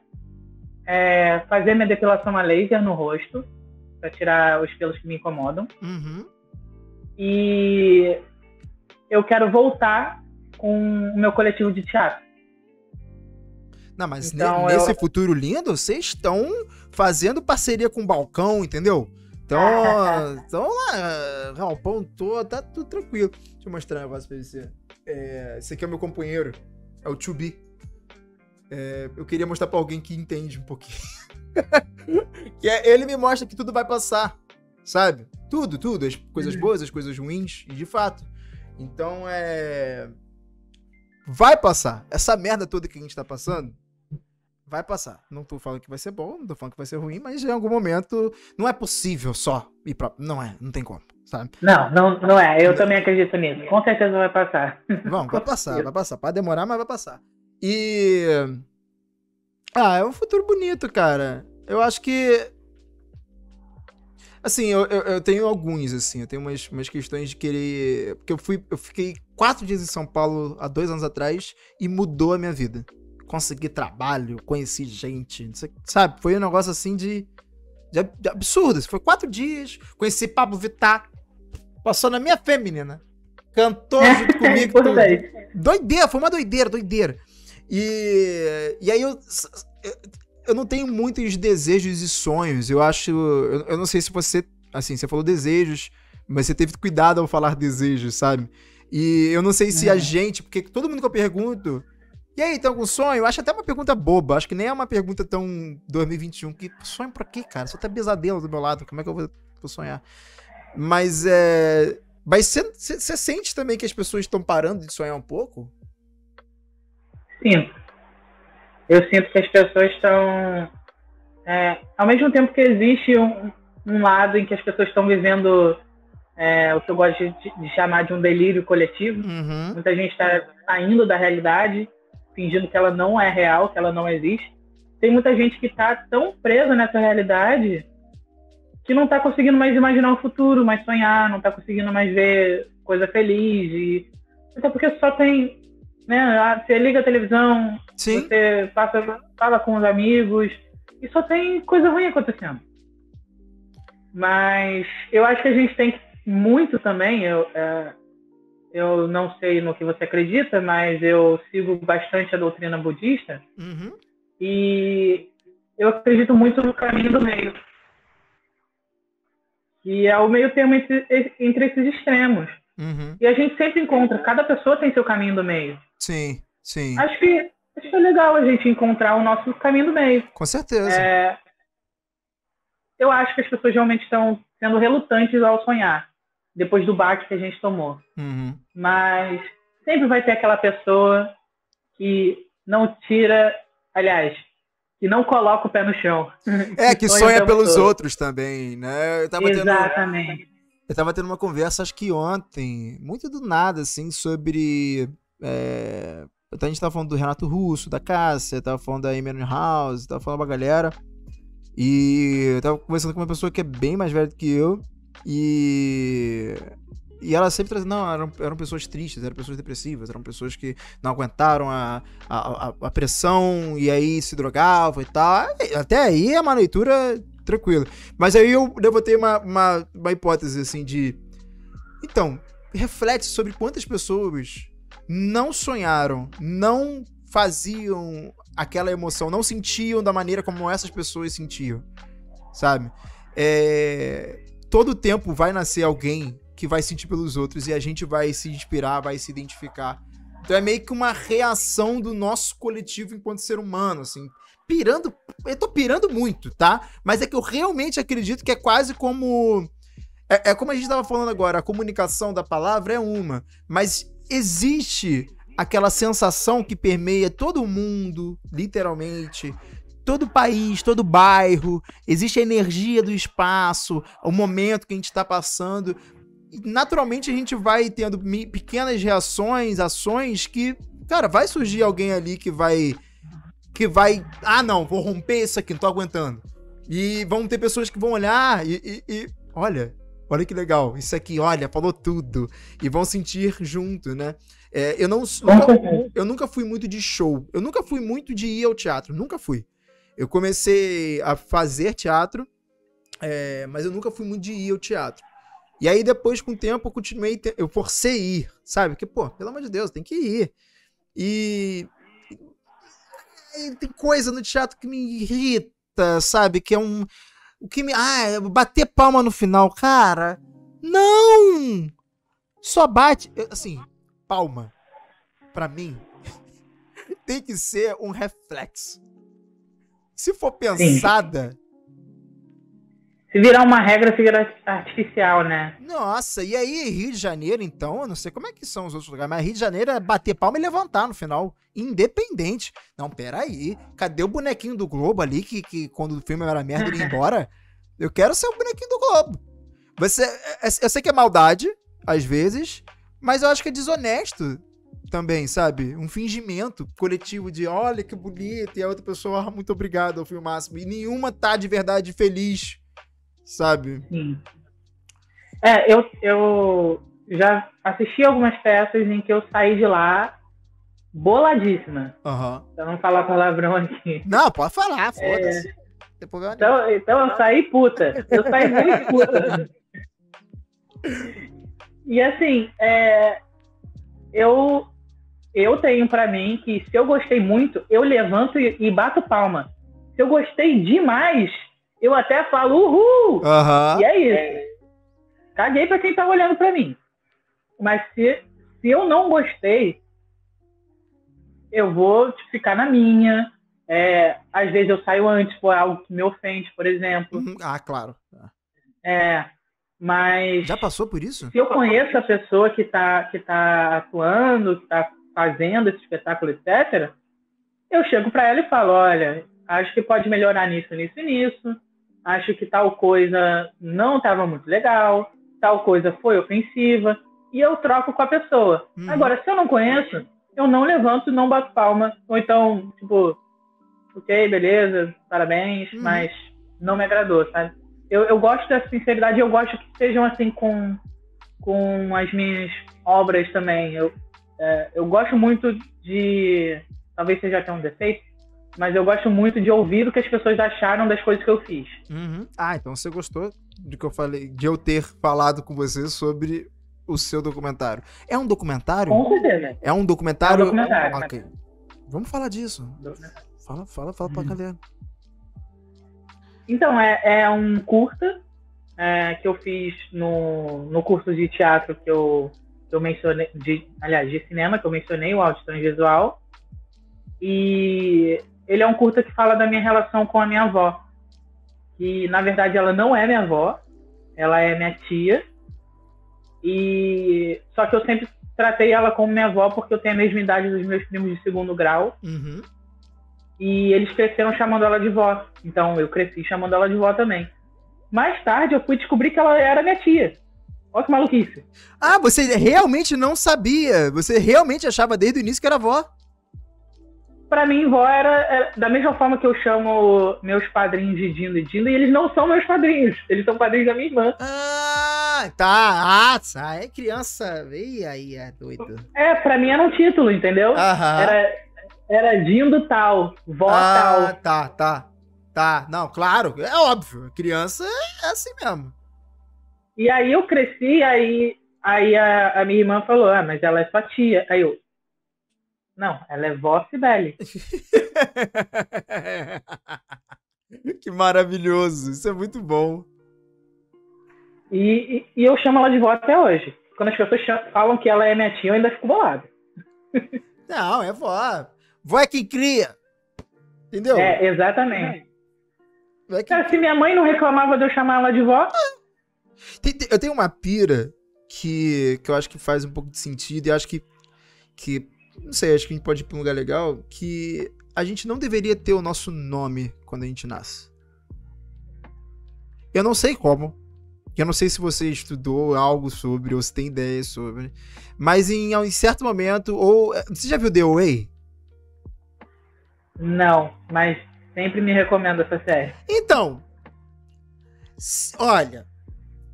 fazer minha depilação a laser no rosto, para tirar os pelos que me incomodam. Uhum. E eu quero voltar com o meu coletivo de teatro. Não, mas então, nesse futuro lindo, vocês estão fazendo parceria com o Balcão, entendeu? Então lá, Galpão todo, tá tudo tranquilo. Deixa eu mostrar um negócio pra você. Esse aqui é o meu companheiro, é o 2B. Eu queria mostrar pra alguém que entende um pouquinho. Que ele me mostra que tudo vai passar, sabe? Tudo, as coisas boas, as coisas ruins, e de fato. Então vai passar. Essa merda toda que a gente tá passando, vai passar. Não tô falando que vai ser bom, não tô falando que vai ser ruim, mas em algum momento não é possível só ir pra... Não tem como, sabe? Não é. Eu também acredito nisso. Com certeza vai passar. Vai passar. Pode demorar, mas vai passar. E... é um futuro bonito, cara. Eu acho que... Assim, eu tenho alguns, assim. Eu tenho umas questões de querer... Porque eu fiquei 4 dias em São Paulo há 2 anos atrás e mudou a minha vida. Consegui trabalho, conheci gente, sabe? Foi um negócio assim de absurdo. Foi 4 dias, conheci Pablo Vittar, passou na minha fé, menina. Cantou junto comigo. Doideira, foi uma doideira. E aí eu não tenho muitos desejos e sonhos. Eu acho... Eu não sei se você... Assim, você falou desejos, mas você teve cuidado ao falar desejos, sabe? E eu não sei se a gente... Porque todo mundo que eu pergunto... E aí, tem algum sonho? Eu acho até uma pergunta boba. Acho que nem é uma pergunta tão 2021. Que sonho pra quê, cara? Só tá pesadelo do meu lado. Como é que eu vou sonhar? Mas você sente também que as pessoas estão parando de sonhar um pouco? Sinto. Eu sinto que as pessoas estão... ao mesmo tempo que existe um lado em que as pessoas estão vivendo o que eu gosto de chamar de um delírio coletivo. Uhum. Muita gente está saindo da realidade, fingindo que ela não é real, que ela não existe. Tem muita gente que está tão presa nessa realidade que não tá conseguindo mais imaginar o futuro, mais sonhar, não tá conseguindo mais ver coisa feliz. Até porque só tem, né? Você liga a televisão, Sim. você fala com os amigos, e só tem coisa ruim acontecendo. Mas eu acho que a gente tem muito também, eu não sei no que você acredita, mas eu sigo bastante a doutrina budista, e eu acredito muito no caminho do meio. E é o meio termo entre esses extremos. E a gente sempre encontra, cada pessoa tem seu caminho do meio. Sim, sim. Acho que é legal a gente encontrar o nosso caminho do meio. Com certeza. Eu acho que as pessoas realmente estão sendo relutantes ao sonhar, depois do baque que a gente tomou. Mas sempre vai ter aquela pessoa que não tira, aliás, que não coloca o pé no chão. Que sonha pelos outros também, né? Exatamente. Eu tava tendo uma conversa, acho que ontem, muito do nada, assim, sobre... A gente tava falando do Renato Russo, da Cássia, tava falando da Amy House, tava falando da galera. E eu tava conversando com uma pessoa que é bem mais velha do que eu. E ela sempre trazia... Não, eram pessoas tristes, eram pessoas depressivas, eram pessoas que não aguentaram a pressão e aí se drogavam e tal. Até aí é uma leitura tranquila. Mas aí eu levantei uma hipótese, assim, de... Então, reflete sobre quantas pessoas não sonharam, não faziam aquela emoção, não sentiam da maneira como essas pessoas sentiam, sabe? Todo tempo vai nascer alguém que vai sentir pelos outros e a gente vai se inspirar, vai se identificar. Então é meio que uma reação do nosso coletivo enquanto ser humano, assim. Eu tô pirando muito, tá? Mas é que eu realmente acredito que é quase como... como a gente tava falando agora, a comunicação da palavra é uma, mas existe aquela sensação que permeia todo mundo, literalmente, todo país, todo bairro, existe a energia do espaço, o momento que a gente tá passando, e naturalmente a gente vai tendo pequenas reações, ações que, cara, vai surgir alguém ali que vai, não, vou romper isso aqui, não tô aguentando. E vão ter pessoas que vão olhar e olha que legal, isso aqui, olha, falou tudo. E vão sentir junto, né? Eu nunca fui muito de show. Eu nunca fui muito de ir ao teatro. Nunca fui. Eu comecei a fazer teatro, mas eu nunca fui muito de ir ao teatro. E aí depois, com o tempo, eu forcei ir, sabe? Porque, pô, pelo amor de Deus, tem que ir. E tem coisa no teatro que me irrita, sabe? Que é o que me... bater palma no final. Cara, não! Só bate... Assim, palma, pra mim, tem que ser um reflexo. Se for pensada... Sim. Se virar uma regra, fica artificial, né? Nossa, e aí Rio de Janeiro, então, eu não sei como é que são os outros lugares, mas Rio de Janeiro é bater palma e levantar no final, independente. Não, peraí, cadê o bonequinho do Globo ali, que quando o filme era merda ele ia embora? Eu quero ser o bonequinho do Globo. Eu sei que é maldade, às vezes, mas eu acho que é desonesto também, sabe? Um fingimento coletivo de, olha que bonito, e a outra pessoa, muito obrigado, eu fui o máximo. E nenhuma tá de verdade feliz, sabe? Sim. Eu já assisti algumas peças em que eu saí de lá boladíssima. Pra não falar palavrão aqui. Não, pode falar, foda-se. Então eu saí puta. Eu saí muito puta. E assim, eu tenho pra mim que se eu gostei muito, eu levanto e bato palma. Se eu gostei demais, eu até falo uhul! E é isso. Caguei pra quem tá olhando pra mim. Mas se eu não gostei, eu vou ficar na minha. Às vezes eu saio antes por algo que me ofende, por exemplo. Claro. Mas... Já passou por isso? Se eu conheço a pessoa que tá atuando, que tá fazendo esse espetáculo, etc., eu chego para ela e falo, olha, acho que pode melhorar nisso, nisso e nisso. Acho que tal coisa não estava muito legal, tal coisa foi ofensiva, e eu troco com a pessoa. Agora, se eu não conheço, eu não levanto e não bato palma. Ou então, tipo, ok, beleza, parabéns, mas não me agradou, sabe? eu gosto dessa sinceridade, eu gosto que sejam assim com as minhas obras também. Eu gosto muito de, talvez seja até um defeito, mas eu gosto muito de ouvir o que as pessoas acharam das coisas que eu fiz. Uhum. Ah, então você gostou do que eu falei, de eu ter falado com você sobre o seu documentário. É um documentário? Com certeza. É um documentário? É um documentário. Ok. Vamos falar disso. Fala pra galera. Então, é um curta que eu fiz no curso de teatro que eu mencionei, de cinema, que eu mencionei, o Audição Visual. E ele é um curta que fala da minha relação com a minha avó. Que, na verdade, ela não é minha avó, ela é minha tia. Só que eu sempre tratei ela como minha avó porque eu tenho a mesma idade dos meus primos de segundo grau. Uhum. E eles cresceram chamando ela de vó. Então eu cresci chamando ela de vó também. Mais tarde eu fui descobrir que ela era minha tia. Olha que maluquice. Ah, você realmente não sabia? Você realmente achava desde o início que era vó? Pra mim, vó era da mesma forma que eu chamo meus padrinhos de Dindo e Dinda, e eles não são meus padrinhos. Eles são padrinhos da minha irmã. Ah, tá. Ah, é criança. E aí, é doido. Pra mim era um título, entendeu? Aham. Era Dindo tal, vó tal. Tá. Não, claro, é óbvio. Criança é assim mesmo. E aí eu cresci, aí a minha irmã falou, mas ela é sua tia. Aí eu, não, ela é vó Cibele. Que maravilhoso, isso é muito bom. E eu chamo ela de vó até hoje. Quando as pessoas falam que ela é minha tia, eu ainda fico bolado. Não, é vó. Vó é quem cria. Entendeu? Exatamente. Cara, se minha mãe não reclamava de eu chamar ela de vó... Eu tenho uma pira que eu acho que faz um pouco de sentido e acho que não sei, acho que a gente pode ir pra um lugar legal, que a gente não deveria ter o nosso nome quando a gente nasce. Eu não sei como. Eu não sei se você estudou algo sobre, ou se tem ideia sobre. Mas em certo momento, você já viu The Way? Não, mas sempre me recomendo essa série. Então, olha,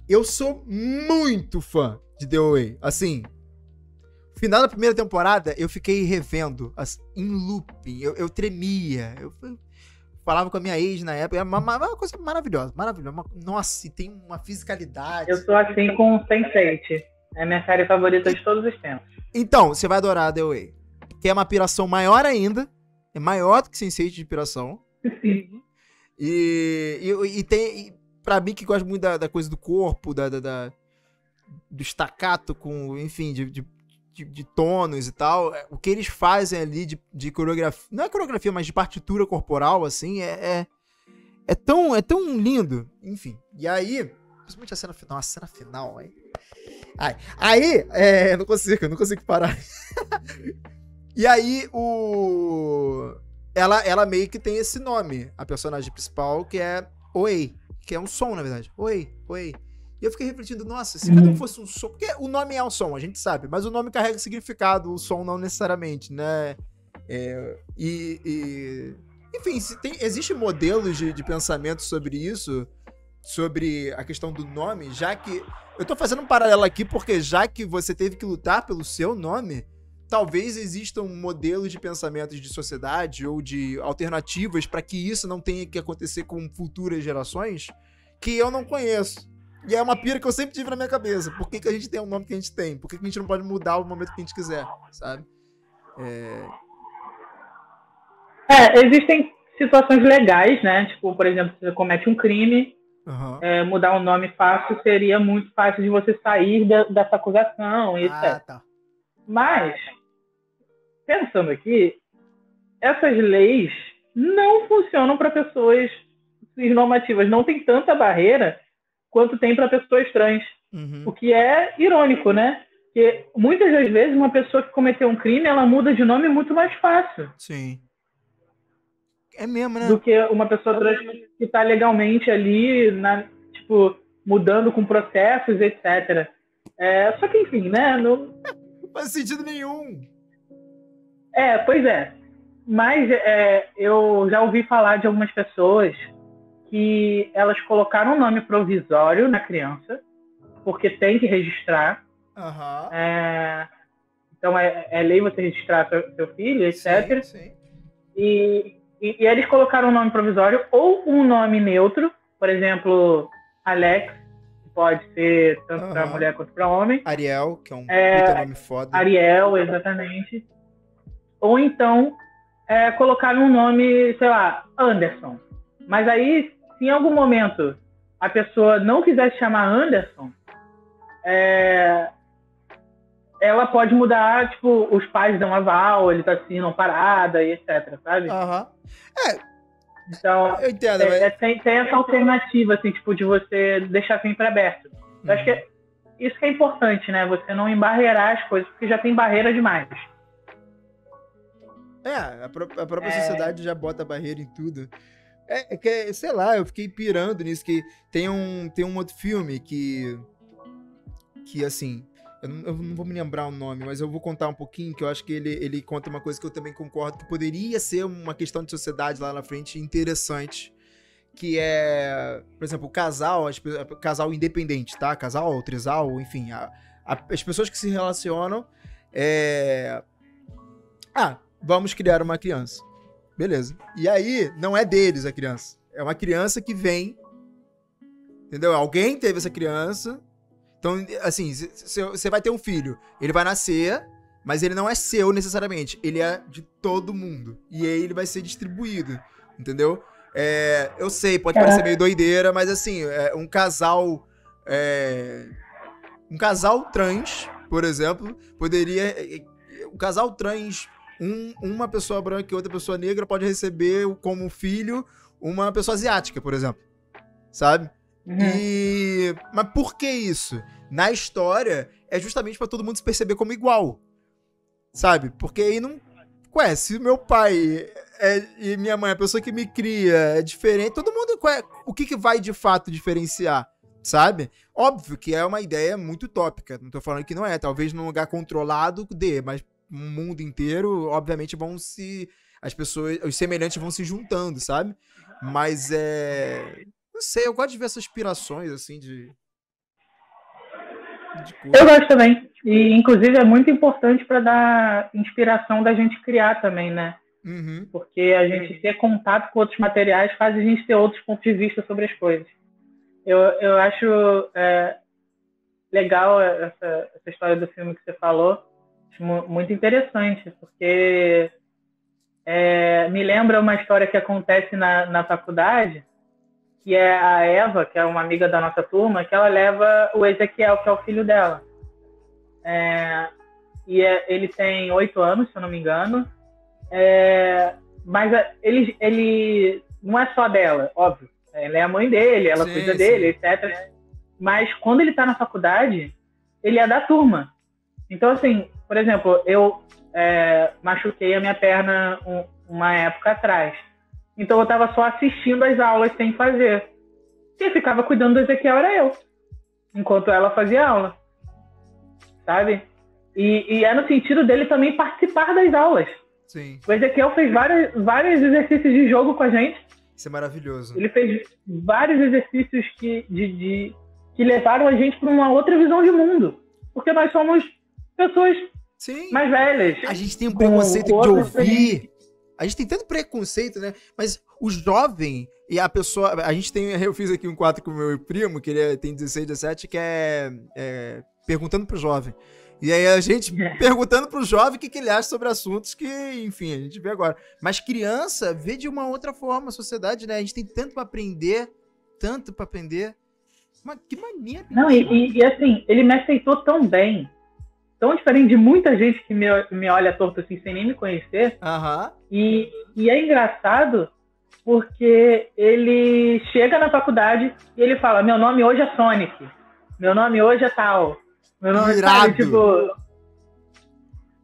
eu sou muito fã de The Way. Assim, no final da primeira temporada, eu fiquei revendo assim, em looping. Eu tremia. Eu falava com a minha ex na época. Era uma coisa maravilhosa. Nossa, e tem uma fisicalidade. Eu sou assim com Sense8. É a minha série favorita de todos os tempos. Então, você vai adorar The Way. Que é uma piração maior ainda. É maior do que Sense8 de piração. Sim. E tem... Pra mim, que gosta muito da coisa do corpo, do staccato com... Enfim, de tonos e tal, o que eles fazem ali de coreografia, não é coreografia, mas de partitura corporal, assim, é tão lindo, enfim. E aí, principalmente a cena final, aí, eu não consigo parar. E aí, ela meio que tem esse nome, a personagem principal, que é Oi, que é um som, na verdade. Oi. E eu fiquei refletindo, nossa, se cada um fosse um som... Porque o nome é um som, a gente sabe, mas o nome carrega significado, o som não necessariamente, né? Enfim, existe modelos de pensamento sobre isso, sobre a questão do nome, já que... Eu tô fazendo um paralelo aqui porque já que você teve que lutar pelo seu nome, talvez existam modelos de pensamentos de sociedade ou de alternativas para que isso não tenha que acontecer com futuras gerações que eu não conheço. E é uma pira que eu sempre tive na minha cabeça. Por que a gente tem o nome que a gente tem? Por que a gente não pode mudar o momento que a gente quiser, sabe? Existem situações legais, né? Tipo, por exemplo, se você comete um crime, mudar o nome fácil seria muito fácil de você sair dessa acusação, etc. Tá. Mas, pensando aqui, essas leis não funcionam para pessoas cisnormativas. Não tem tanta barreira quanto tem para pessoas trans. Uhum. O que é irônico, né? Porque muitas das vezes uma pessoa que cometeu um crime, ela muda de nome muito mais fácil. Sim. É mesmo, né? Do que uma pessoa trans que está legalmente ali, mudando com processos, etc. Só que, enfim, né? Não faz sentido nenhum. Pois é. Mas eu já ouvi falar de algumas pessoas que elas colocaram um nome provisório na criança, porque tem que registrar. Então é lei você registrar seu filho, etc. Sim. E eles colocaram um nome provisório ou um nome neutro, por exemplo, Alex, que pode ser tanto para mulher quanto para homem. Ariel, que é um puta nome foda. Ariel, exatamente. Ou então colocaram um nome, sei lá, Anderson. Mas aí, se em algum momento a pessoa não quiser se chamar Anderson, ela pode mudar, tipo, os pais dão aval, eles assinam parada e etc, sabe? Então, eu entendo, tem essa alternativa, assim, tipo, de você deixar sempre aberto. Eu acho que isso que é importante, né? Você não embarrear as coisas, porque já tem barreira demais. A própria sociedade já bota barreira em tudo. Que, sei lá, eu fiquei pirando nisso, que tem um outro filme que assim, eu não vou me lembrar o nome, mas eu vou contar um pouquinho, que eu acho que ele conta uma coisa que eu também concordo, que poderia ser uma questão de sociedade lá na frente interessante, que é, por exemplo, o casal independente, tá? Casal ou trisal, enfim, as pessoas que se relacionam, vamos criar uma criança. Beleza. E aí, não é deles a criança. É uma criança que vem, entendeu? Alguém teve essa criança. Então, assim, você vai ter um filho. Ele vai nascer, mas ele não é seu necessariamente. Ele é de todo mundo. E aí ele vai ser distribuído, entendeu? Eu sei, pode parecer meio doideira, mas assim, um casal trans, por exemplo, poderia... Um casal trans... Uma pessoa branca e outra pessoa negra pode receber como filho uma pessoa asiática, por exemplo. Sabe? Mas por que isso? Na história, é justamente pra todo mundo se perceber como igual. Sabe? Porque aí não... se meu pai e minha mãe, a pessoa que me cria, é diferente, todo mundo... O que vai de fato diferenciar? Sabe? Óbvio que é uma ideia muito utópica. Não tô falando que não é. Talvez num lugar controlado mas o mundo inteiro, obviamente, os semelhantes vão se juntando, sabe? Mas não sei, eu gosto de ver essas inspirações, assim, de coisa. Eu gosto também. E, inclusive, é muito importante para dar inspiração da gente criar também, né? Porque a gente ter contato com outros materiais faz a gente ter outros pontos de vista sobre as coisas. Eu acho legal essa história do filme que você falou. Muito interessante, porque me lembra uma história que acontece na faculdade, que é a Eva, que é uma amiga da nossa turma, que ela leva o Ezequiel, que é o filho dela. Ele tem 8 anos, se eu não me engano, mas ele não é só dela, óbvio. Ela é a mãe dele, ela cuida dele, etc. Mas quando ele está na faculdade, ele é da turma. Então, assim, por exemplo, eu machuquei a minha perna uma época atrás. Então, eu estava só assistindo as aulas sem fazer. Quem ficava cuidando do Ezequiel era eu, enquanto ela fazia aula. Sabe? E é no sentido dele também participar das aulas. Sim. O Ezequiel fez vários exercícios de jogo com a gente. Isso é maravilhoso. Ele fez vários exercícios que levaram a gente para uma outra visão de mundo. Porque nós somos pessoas mais velhas. A gente tem um preconceito de ouvir. A gente tem tanto preconceito, né? Mas o jovem e a pessoa... Eu fiz aqui um quadro com o meu primo, que ele tem 16, 17, que é perguntando pro jovem. E aí a gente perguntando pro jovem o que ele acha sobre assuntos que, enfim, a gente vê agora. Mas criança vê de uma outra forma a sociedade, né? A gente tem tanto pra aprender. Mas que maneiro. Não, e assim, ele me aceitou tão bem. Tão diferente de muita gente que me olha torto assim, sem nem me conhecer. E é engraçado porque ele chega na faculdade e ele fala, meu nome hoje é Sonic. Meu nome hoje é tal. Meu nome Irado. É, tipo...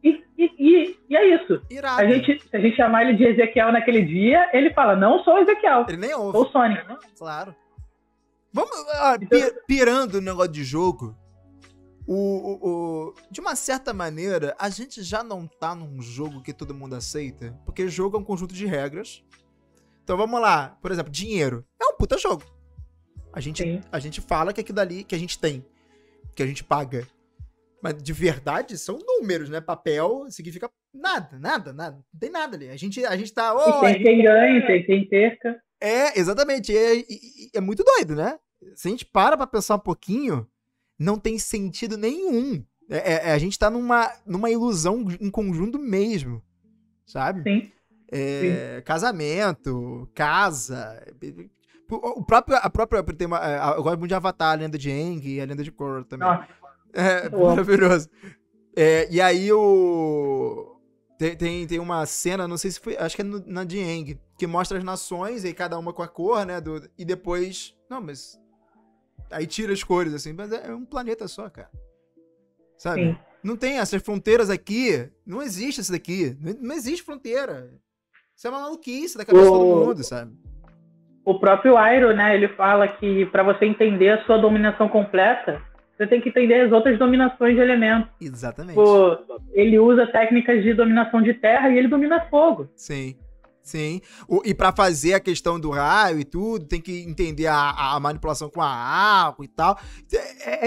E é isso. Irado. Se a gente chamar ele de Ezequiel naquele dia, ele fala, não sou Ezequiel. Ele nem ouve. Sou Sonic. Claro. Vamos, pirando o negócio de jogo, de uma certa maneira, a gente já não tá num jogo que todo mundo aceita, porque jogo é um conjunto de regras. Então vamos lá, por exemplo, dinheiro. É um puta jogo. A gente fala que aquilo dali que a gente tem, que a gente paga. Mas de verdade são números, né? Papel significa nada. Não tem nada ali. A gente tá... E tem quem ganha, tem quem perca. Exatamente. É muito doido, né? Se a gente para pra pensar um pouquinho, não tem sentido nenhum. A gente tá numa ilusão em conjunto mesmo, sabe? Sim. Casamento, casa... A própria tema, eu gosto muito de Avatar, a lenda de Aang e a lenda de Korra também. Nossa. Maravilhoso. E aí tem uma cena, não sei se foi, acho que é na de Aang, que mostra as nações, e aí cada uma com a cor, né? E depois. Não, mas. Aí tira as cores, assim, mas é um planeta só, cara. Sabe? Sim. Não tem essas fronteiras aqui. Não existe isso daqui. Não existe fronteira. Isso é uma maluquice da cabeça de todo mundo, sabe? O próprio Iroh, né, ele fala que para você entender a sua dominação completa, você tem que entender as outras dominações de elementos. Exatamente. Ele usa técnicas de dominação de terra e ele domina fogo. Sim. E para fazer a questão do raio e tudo, tem que entender a manipulação com a água e tal.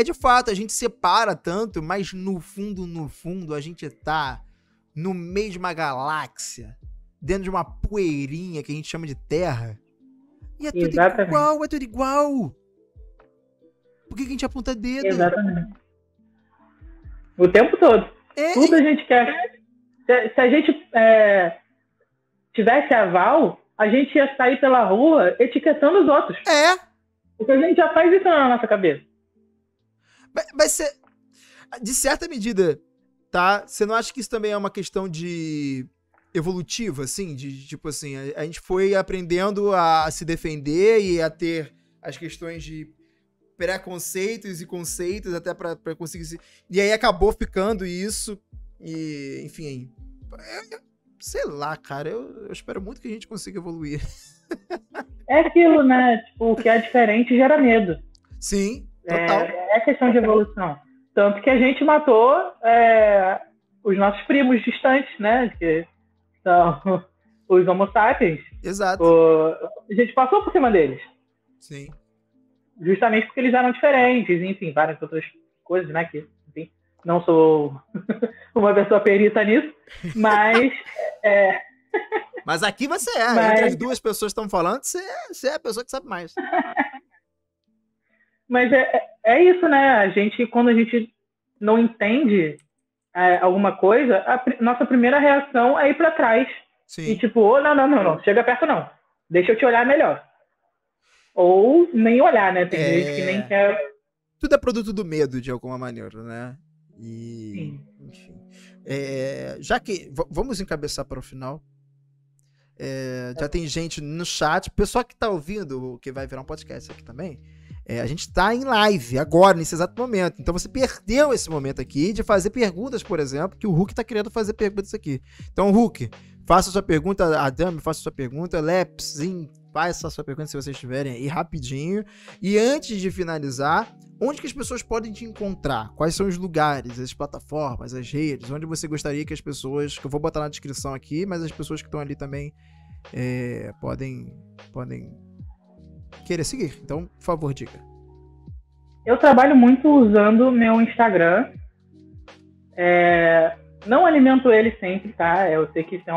De fato, a gente separa tanto, mas no fundo, a gente tá no meio de uma galáxia, dentro de uma poeirinha que a gente chama de terra. E é tudo igual. Por que a gente aponta dedo? Exatamente. O tempo todo. Tudo a gente quer. Se a gente tivesse aval, a gente ia sair pela rua etiquetando os outros. Porque a gente já faz isso na nossa cabeça. Mas de certa medida, tá? Você não acha que isso também é uma questão de... evolutiva, assim, de tipo assim, a gente foi aprendendo a se defender e a ter as questões de preconceitos e conceitos até pra conseguir se... E aí acabou ficando isso e, enfim, sei lá, cara, eu espero muito que a gente consiga evoluir. É aquilo, né? Tipo, o que é diferente gera medo. Sim, total. É questão de evolução. Tanto que a gente matou os nossos primos distantes, né? Que são os Homo sapiens. Exato. A gente passou por cima deles. Sim. Justamente porque eles eram diferentes, enfim, várias outras coisas, né? Que, enfim, não sou uma pessoa perita nisso, mas... Mas aqui você entre as duas pessoas que estão falando, você é a pessoa que sabe mais. Mas é isso, né? Quando a gente não entende alguma coisa, nossa primeira reação é ir pra trás. Sim. E tipo, não, chega perto não. Deixa eu te olhar melhor. Ou nem olhar, né? Tem gente que nem quer... Tudo é produto do medo, de alguma maneira, né? Sim. Enfim. Já que... Vamos encabeçar para o final. Já tem gente no chat. Pessoal que tá ouvindo, que vai virar um podcast aqui também, a gente tá em live agora, nesse exato momento. Então você perdeu esse momento aqui de fazer perguntas, por exemplo, que o Hulk tá querendo fazer perguntas aqui. Então, Hulk, faça sua pergunta. Adame, faça sua pergunta. Lepsin, faça a sua pergunta se vocês tiverem aí rapidinho. E antes de finalizar, onde que as pessoas podem te encontrar? Quais são os lugares, as plataformas, as redes? Onde você gostaria que as pessoas... Que eu vou botar na descrição aqui, mas as pessoas que estão ali também podem querer seguir. Então, por favor, diga. Eu trabalho muito usando meu Instagram. Não alimento ele sempre, tá? Eu sei que isso é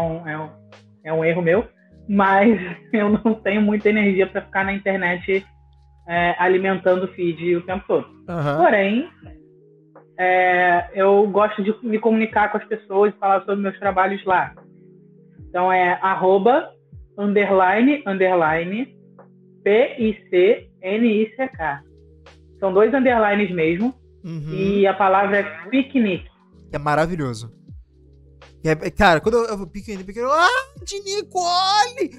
um erro meu, mas eu não tenho muita energia para ficar na internet alimentando o feed o tempo todo. Uhum. Porém, eu gosto de me comunicar com as pessoas e falar sobre meus trabalhos lá. Então é @_PICNICK. São 2 underlines mesmo. Uhum. E a palavra é piquenique. É maravilhoso. Cara, quando eu vou piquenique, de Nicole!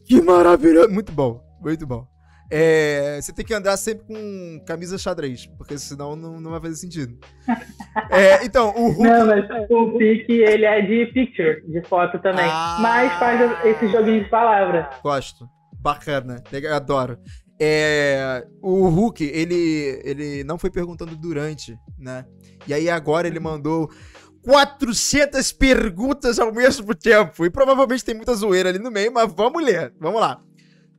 Que maravilhoso! Muito bom, muito bom. Você tem que andar sempre com camisa xadrez, porque senão não vai fazer sentido. Então, o Hulk... Não, mas o Pique, ele é de picture, de foto também. Mas faz esse joguinho de palavras. Gosto. Bacana. Eu adoro. O Hulk, ele não foi perguntando durante, né? E aí agora ele mandou 400 perguntas ao mesmo tempo. E provavelmente tem muita zoeira ali no meio, mas vamos ler. Vamos lá.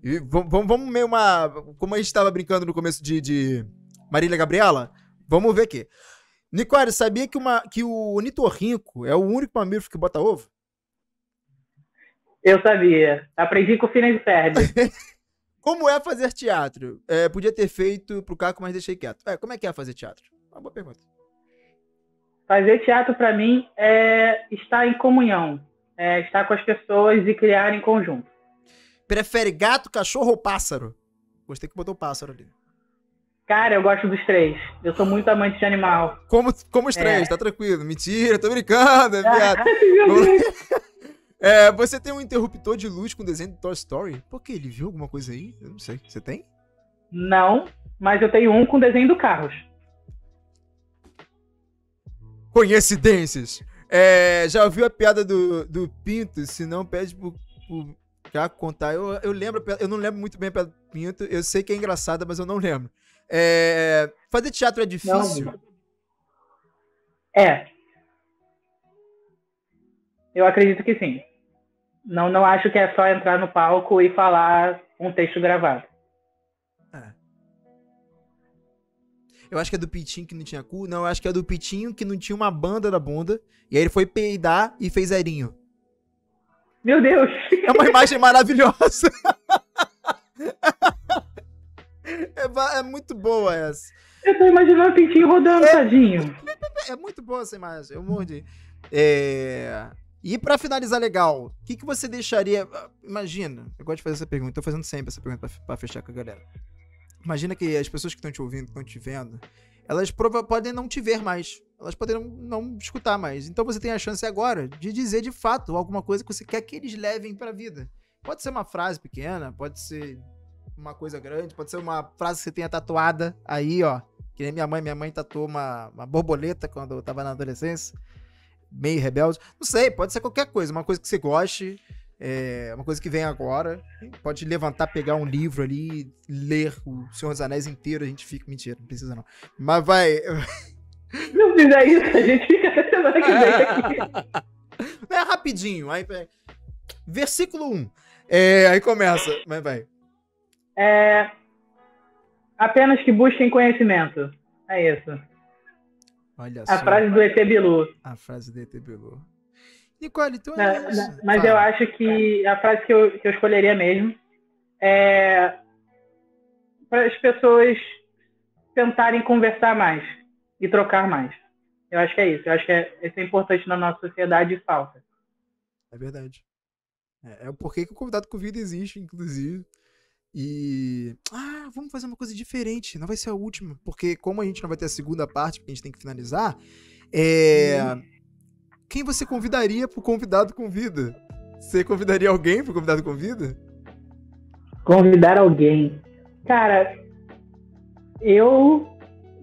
E vamos meio uma... Como a gente tava brincando no começo de Marília Gabriela, vamos ver aqui. Nicole, sabia que o ornitorrinco é o único mamífero que bota ovo? Eu sabia. Aprendi com o Phineas e Ferb. Como é fazer teatro? Podia ter feito pro Caco, mas deixei quieto. Como é que é fazer teatro? Uma boa pergunta. Fazer teatro, para mim, é estar em comunhão. É estar com as pessoas e criar em conjunto. Prefere gato, cachorro ou pássaro? Gostei que botou pássaro ali. Cara, eu gosto dos três. Eu sou muito amante de animal. Como os três, tá tranquilo. Mentira, tô brincando, viado. Você tem um interruptor de luz com desenho do Toy Story? Por que? Ele viu alguma coisa aí? Eu não sei. Você tem? Não, mas eu tenho um com desenho do Carros. Coincidências. Já ouviu a piada do Pinto? Se não, pede pro Caco contar. Eu lembro, eu não lembro muito bem a piada do Pinto. Eu sei que é engraçada, mas eu não lembro. Fazer teatro é difícil? Não. Eu acredito que sim. Não acho que é só entrar no palco e falar um texto gravado. Eu acho que é do Pitinho que não tinha cu. Não, eu acho que é do Pitinho que não tinha uma banda na bunda. E aí ele foi peidar e fez zerinho. Meu Deus! É uma imagem maravilhosa. É muito boa essa. Eu tô imaginando o Pitinho rodando, tadinho. É muito boa essa imagem. Eu mordi. E pra finalizar legal, o que você deixaria... Imagina, eu gosto de fazer essa pergunta. Tô fazendo sempre essa pergunta pra fechar com a galera. Imagina que as pessoas que estão te ouvindo, que estão te vendo, elas podem não te ver mais. Elas podem não escutar mais. Então você tem a chance agora de dizer de fato alguma coisa que você quer que eles levem pra vida. Pode ser uma frase pequena, pode ser uma coisa grande, pode ser uma frase que você tenha tatuada aí, ó. Que nem minha mãe tatuou uma borboleta quando eu tava na adolescência. Meio rebelde. Não sei, pode ser qualquer coisa. Uma coisa que você goste. Uma coisa que vem agora. Pode levantar, pegar um livro ali, ler o Senhor dos Anéis inteiro, a gente fica... Mentira, não precisa não. Mas vai... Não fizer isso, a gente fica até semana que vem aqui. Rapidinho. Aí, versículo 1. Aí começa. Mas vai. Apenas que busquem conhecimento. É isso. Olha a frase do ET Bilu. A frase do ET Bilu. Nicole, então mas fala. Eu acho que a frase que eu escolheria mesmo é para as pessoas tentarem conversar mais e trocar mais. Eu acho que é isso. Eu acho que isso é importante na nossa sociedade e falta. É verdade. É o porquê que o convidado com vida existe, inclusive. E... vamos fazer uma coisa diferente. Não vai ser a última. Porque como a gente não vai ter a segunda parte, porque a gente tem que finalizar, quem você convidaria pro convidado com vida? Você convidaria alguém pro convidado com vida? Convidar alguém. Cara, eu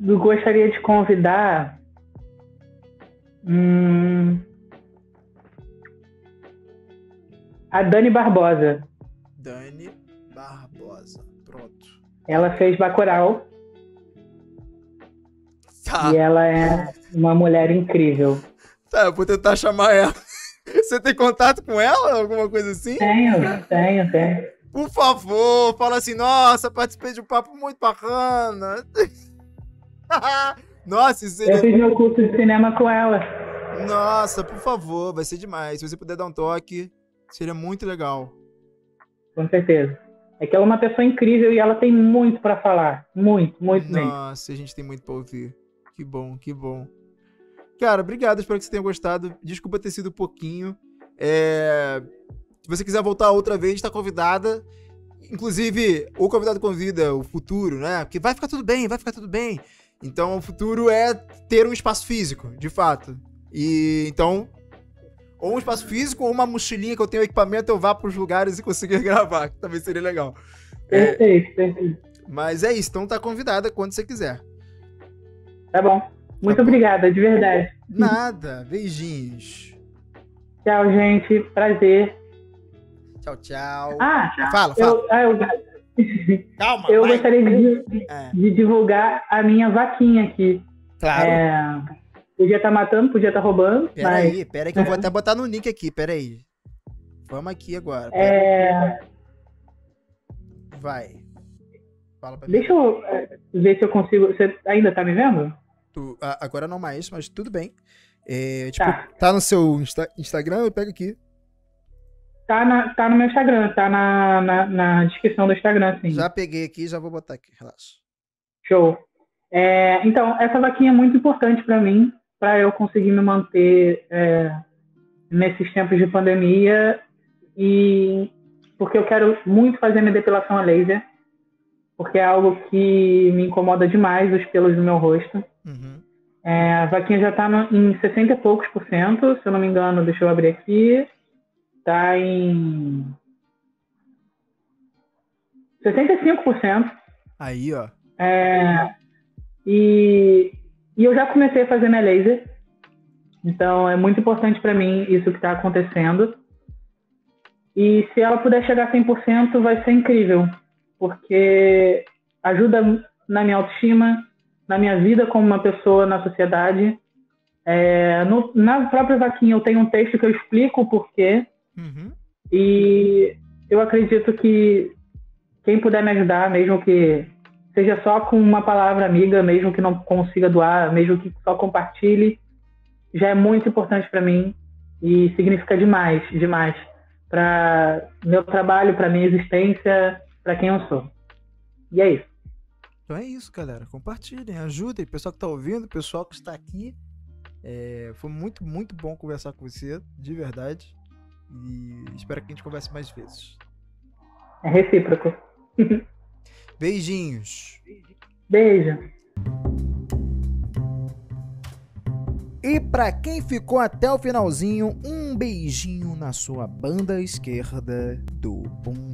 gostaria de convidar... a Dani Barbosa. Dani Barbosa. Pronto. Ela fez Bacurau. Tá. E ela é uma mulher incrível. Tá, eu vou tentar chamar ela. Você tem contato com ela? Alguma coisa assim? Tenho. Por favor, fala assim, nossa, participei de um papo muito bacana. Nossa, isso seria... Eu fiz meu curso de cinema com ela. Nossa, por favor, vai ser demais. Se você puder dar um toque, seria muito legal. Com certeza. É que ela é uma pessoa incrível e ela tem muito pra falar. Muito mesmo. Nossa, a gente tem muito pra ouvir. Que bom, que bom. Cara, obrigado, espero que você tenha gostado. Desculpa ter sido pouquinho. Se você quiser voltar outra vez, tá convidada. Inclusive, o convidado convida o futuro, né? Porque vai ficar tudo bem. Então, o futuro é ter um espaço físico, de fato. E então, ou um espaço físico, ou uma mochilinha que eu tenho equipamento, eu vá pros lugares e conseguir gravar, que também seria legal. Perfeito. Mas é isso, então tá convidada quando você quiser. Tá bom. Muito obrigada, de verdade. Nada, beijinhos. Tchau, gente. Prazer. Tchau. Fala. Calma, eu gostaria de divulgar a minha vaquinha aqui. Claro. Podia estar matando, podia estar roubando. Peraí, que eu vou até botar no link aqui, peraí. Vamos aqui agora. Vai. Fala pra mim. Deixa eu ver se eu consigo... Você ainda tá me vendo? Agora não mais, mas tudo bem. Tá no seu Instagram? Eu pego aqui. Tá no meu Instagram, tá na descrição do Instagram, sim. Já peguei aqui, já vou botar aqui, relaxa. Show. Então, essa vaquinha é muito importante para mim, para eu conseguir me manter nesses tempos de pandemia, e porque eu quero muito fazer minha depilação a laser, porque é algo que me incomoda demais, os pelos do meu rosto. Uhum. A vaquinha já tá em 60 e poucos %, se eu não me engano, deixa eu abrir aqui. Tá em 65%. Aí, ó. E eu já comecei a fazer minha laser. Então, é muito importante para mim isso que está acontecendo. E se ela puder chegar a 100%, vai ser incrível. Porque ajuda na minha autoestima, na minha vida como uma pessoa na sociedade. Na própria vaquinha eu tenho um texto que eu explico o porquê. Uhum. E eu acredito que quem puder me ajudar, mesmo que seja só com uma palavra amiga, mesmo que não consiga doar, mesmo que só compartilhe, já é muito importante para mim e significa demais para meu trabalho, para minha existência, para quem eu sou. E é isso. Então é isso, galera. Compartilhem, ajudem. Pessoal que tá ouvindo, pessoal que está aqui. Foi muito, muito bom conversar com você, de verdade. E espero que a gente converse mais vezes. É recíproco. Beijinhos. Beijo. E pra quem ficou até o finalzinho, um beijinho na sua banda esquerda do bumbum.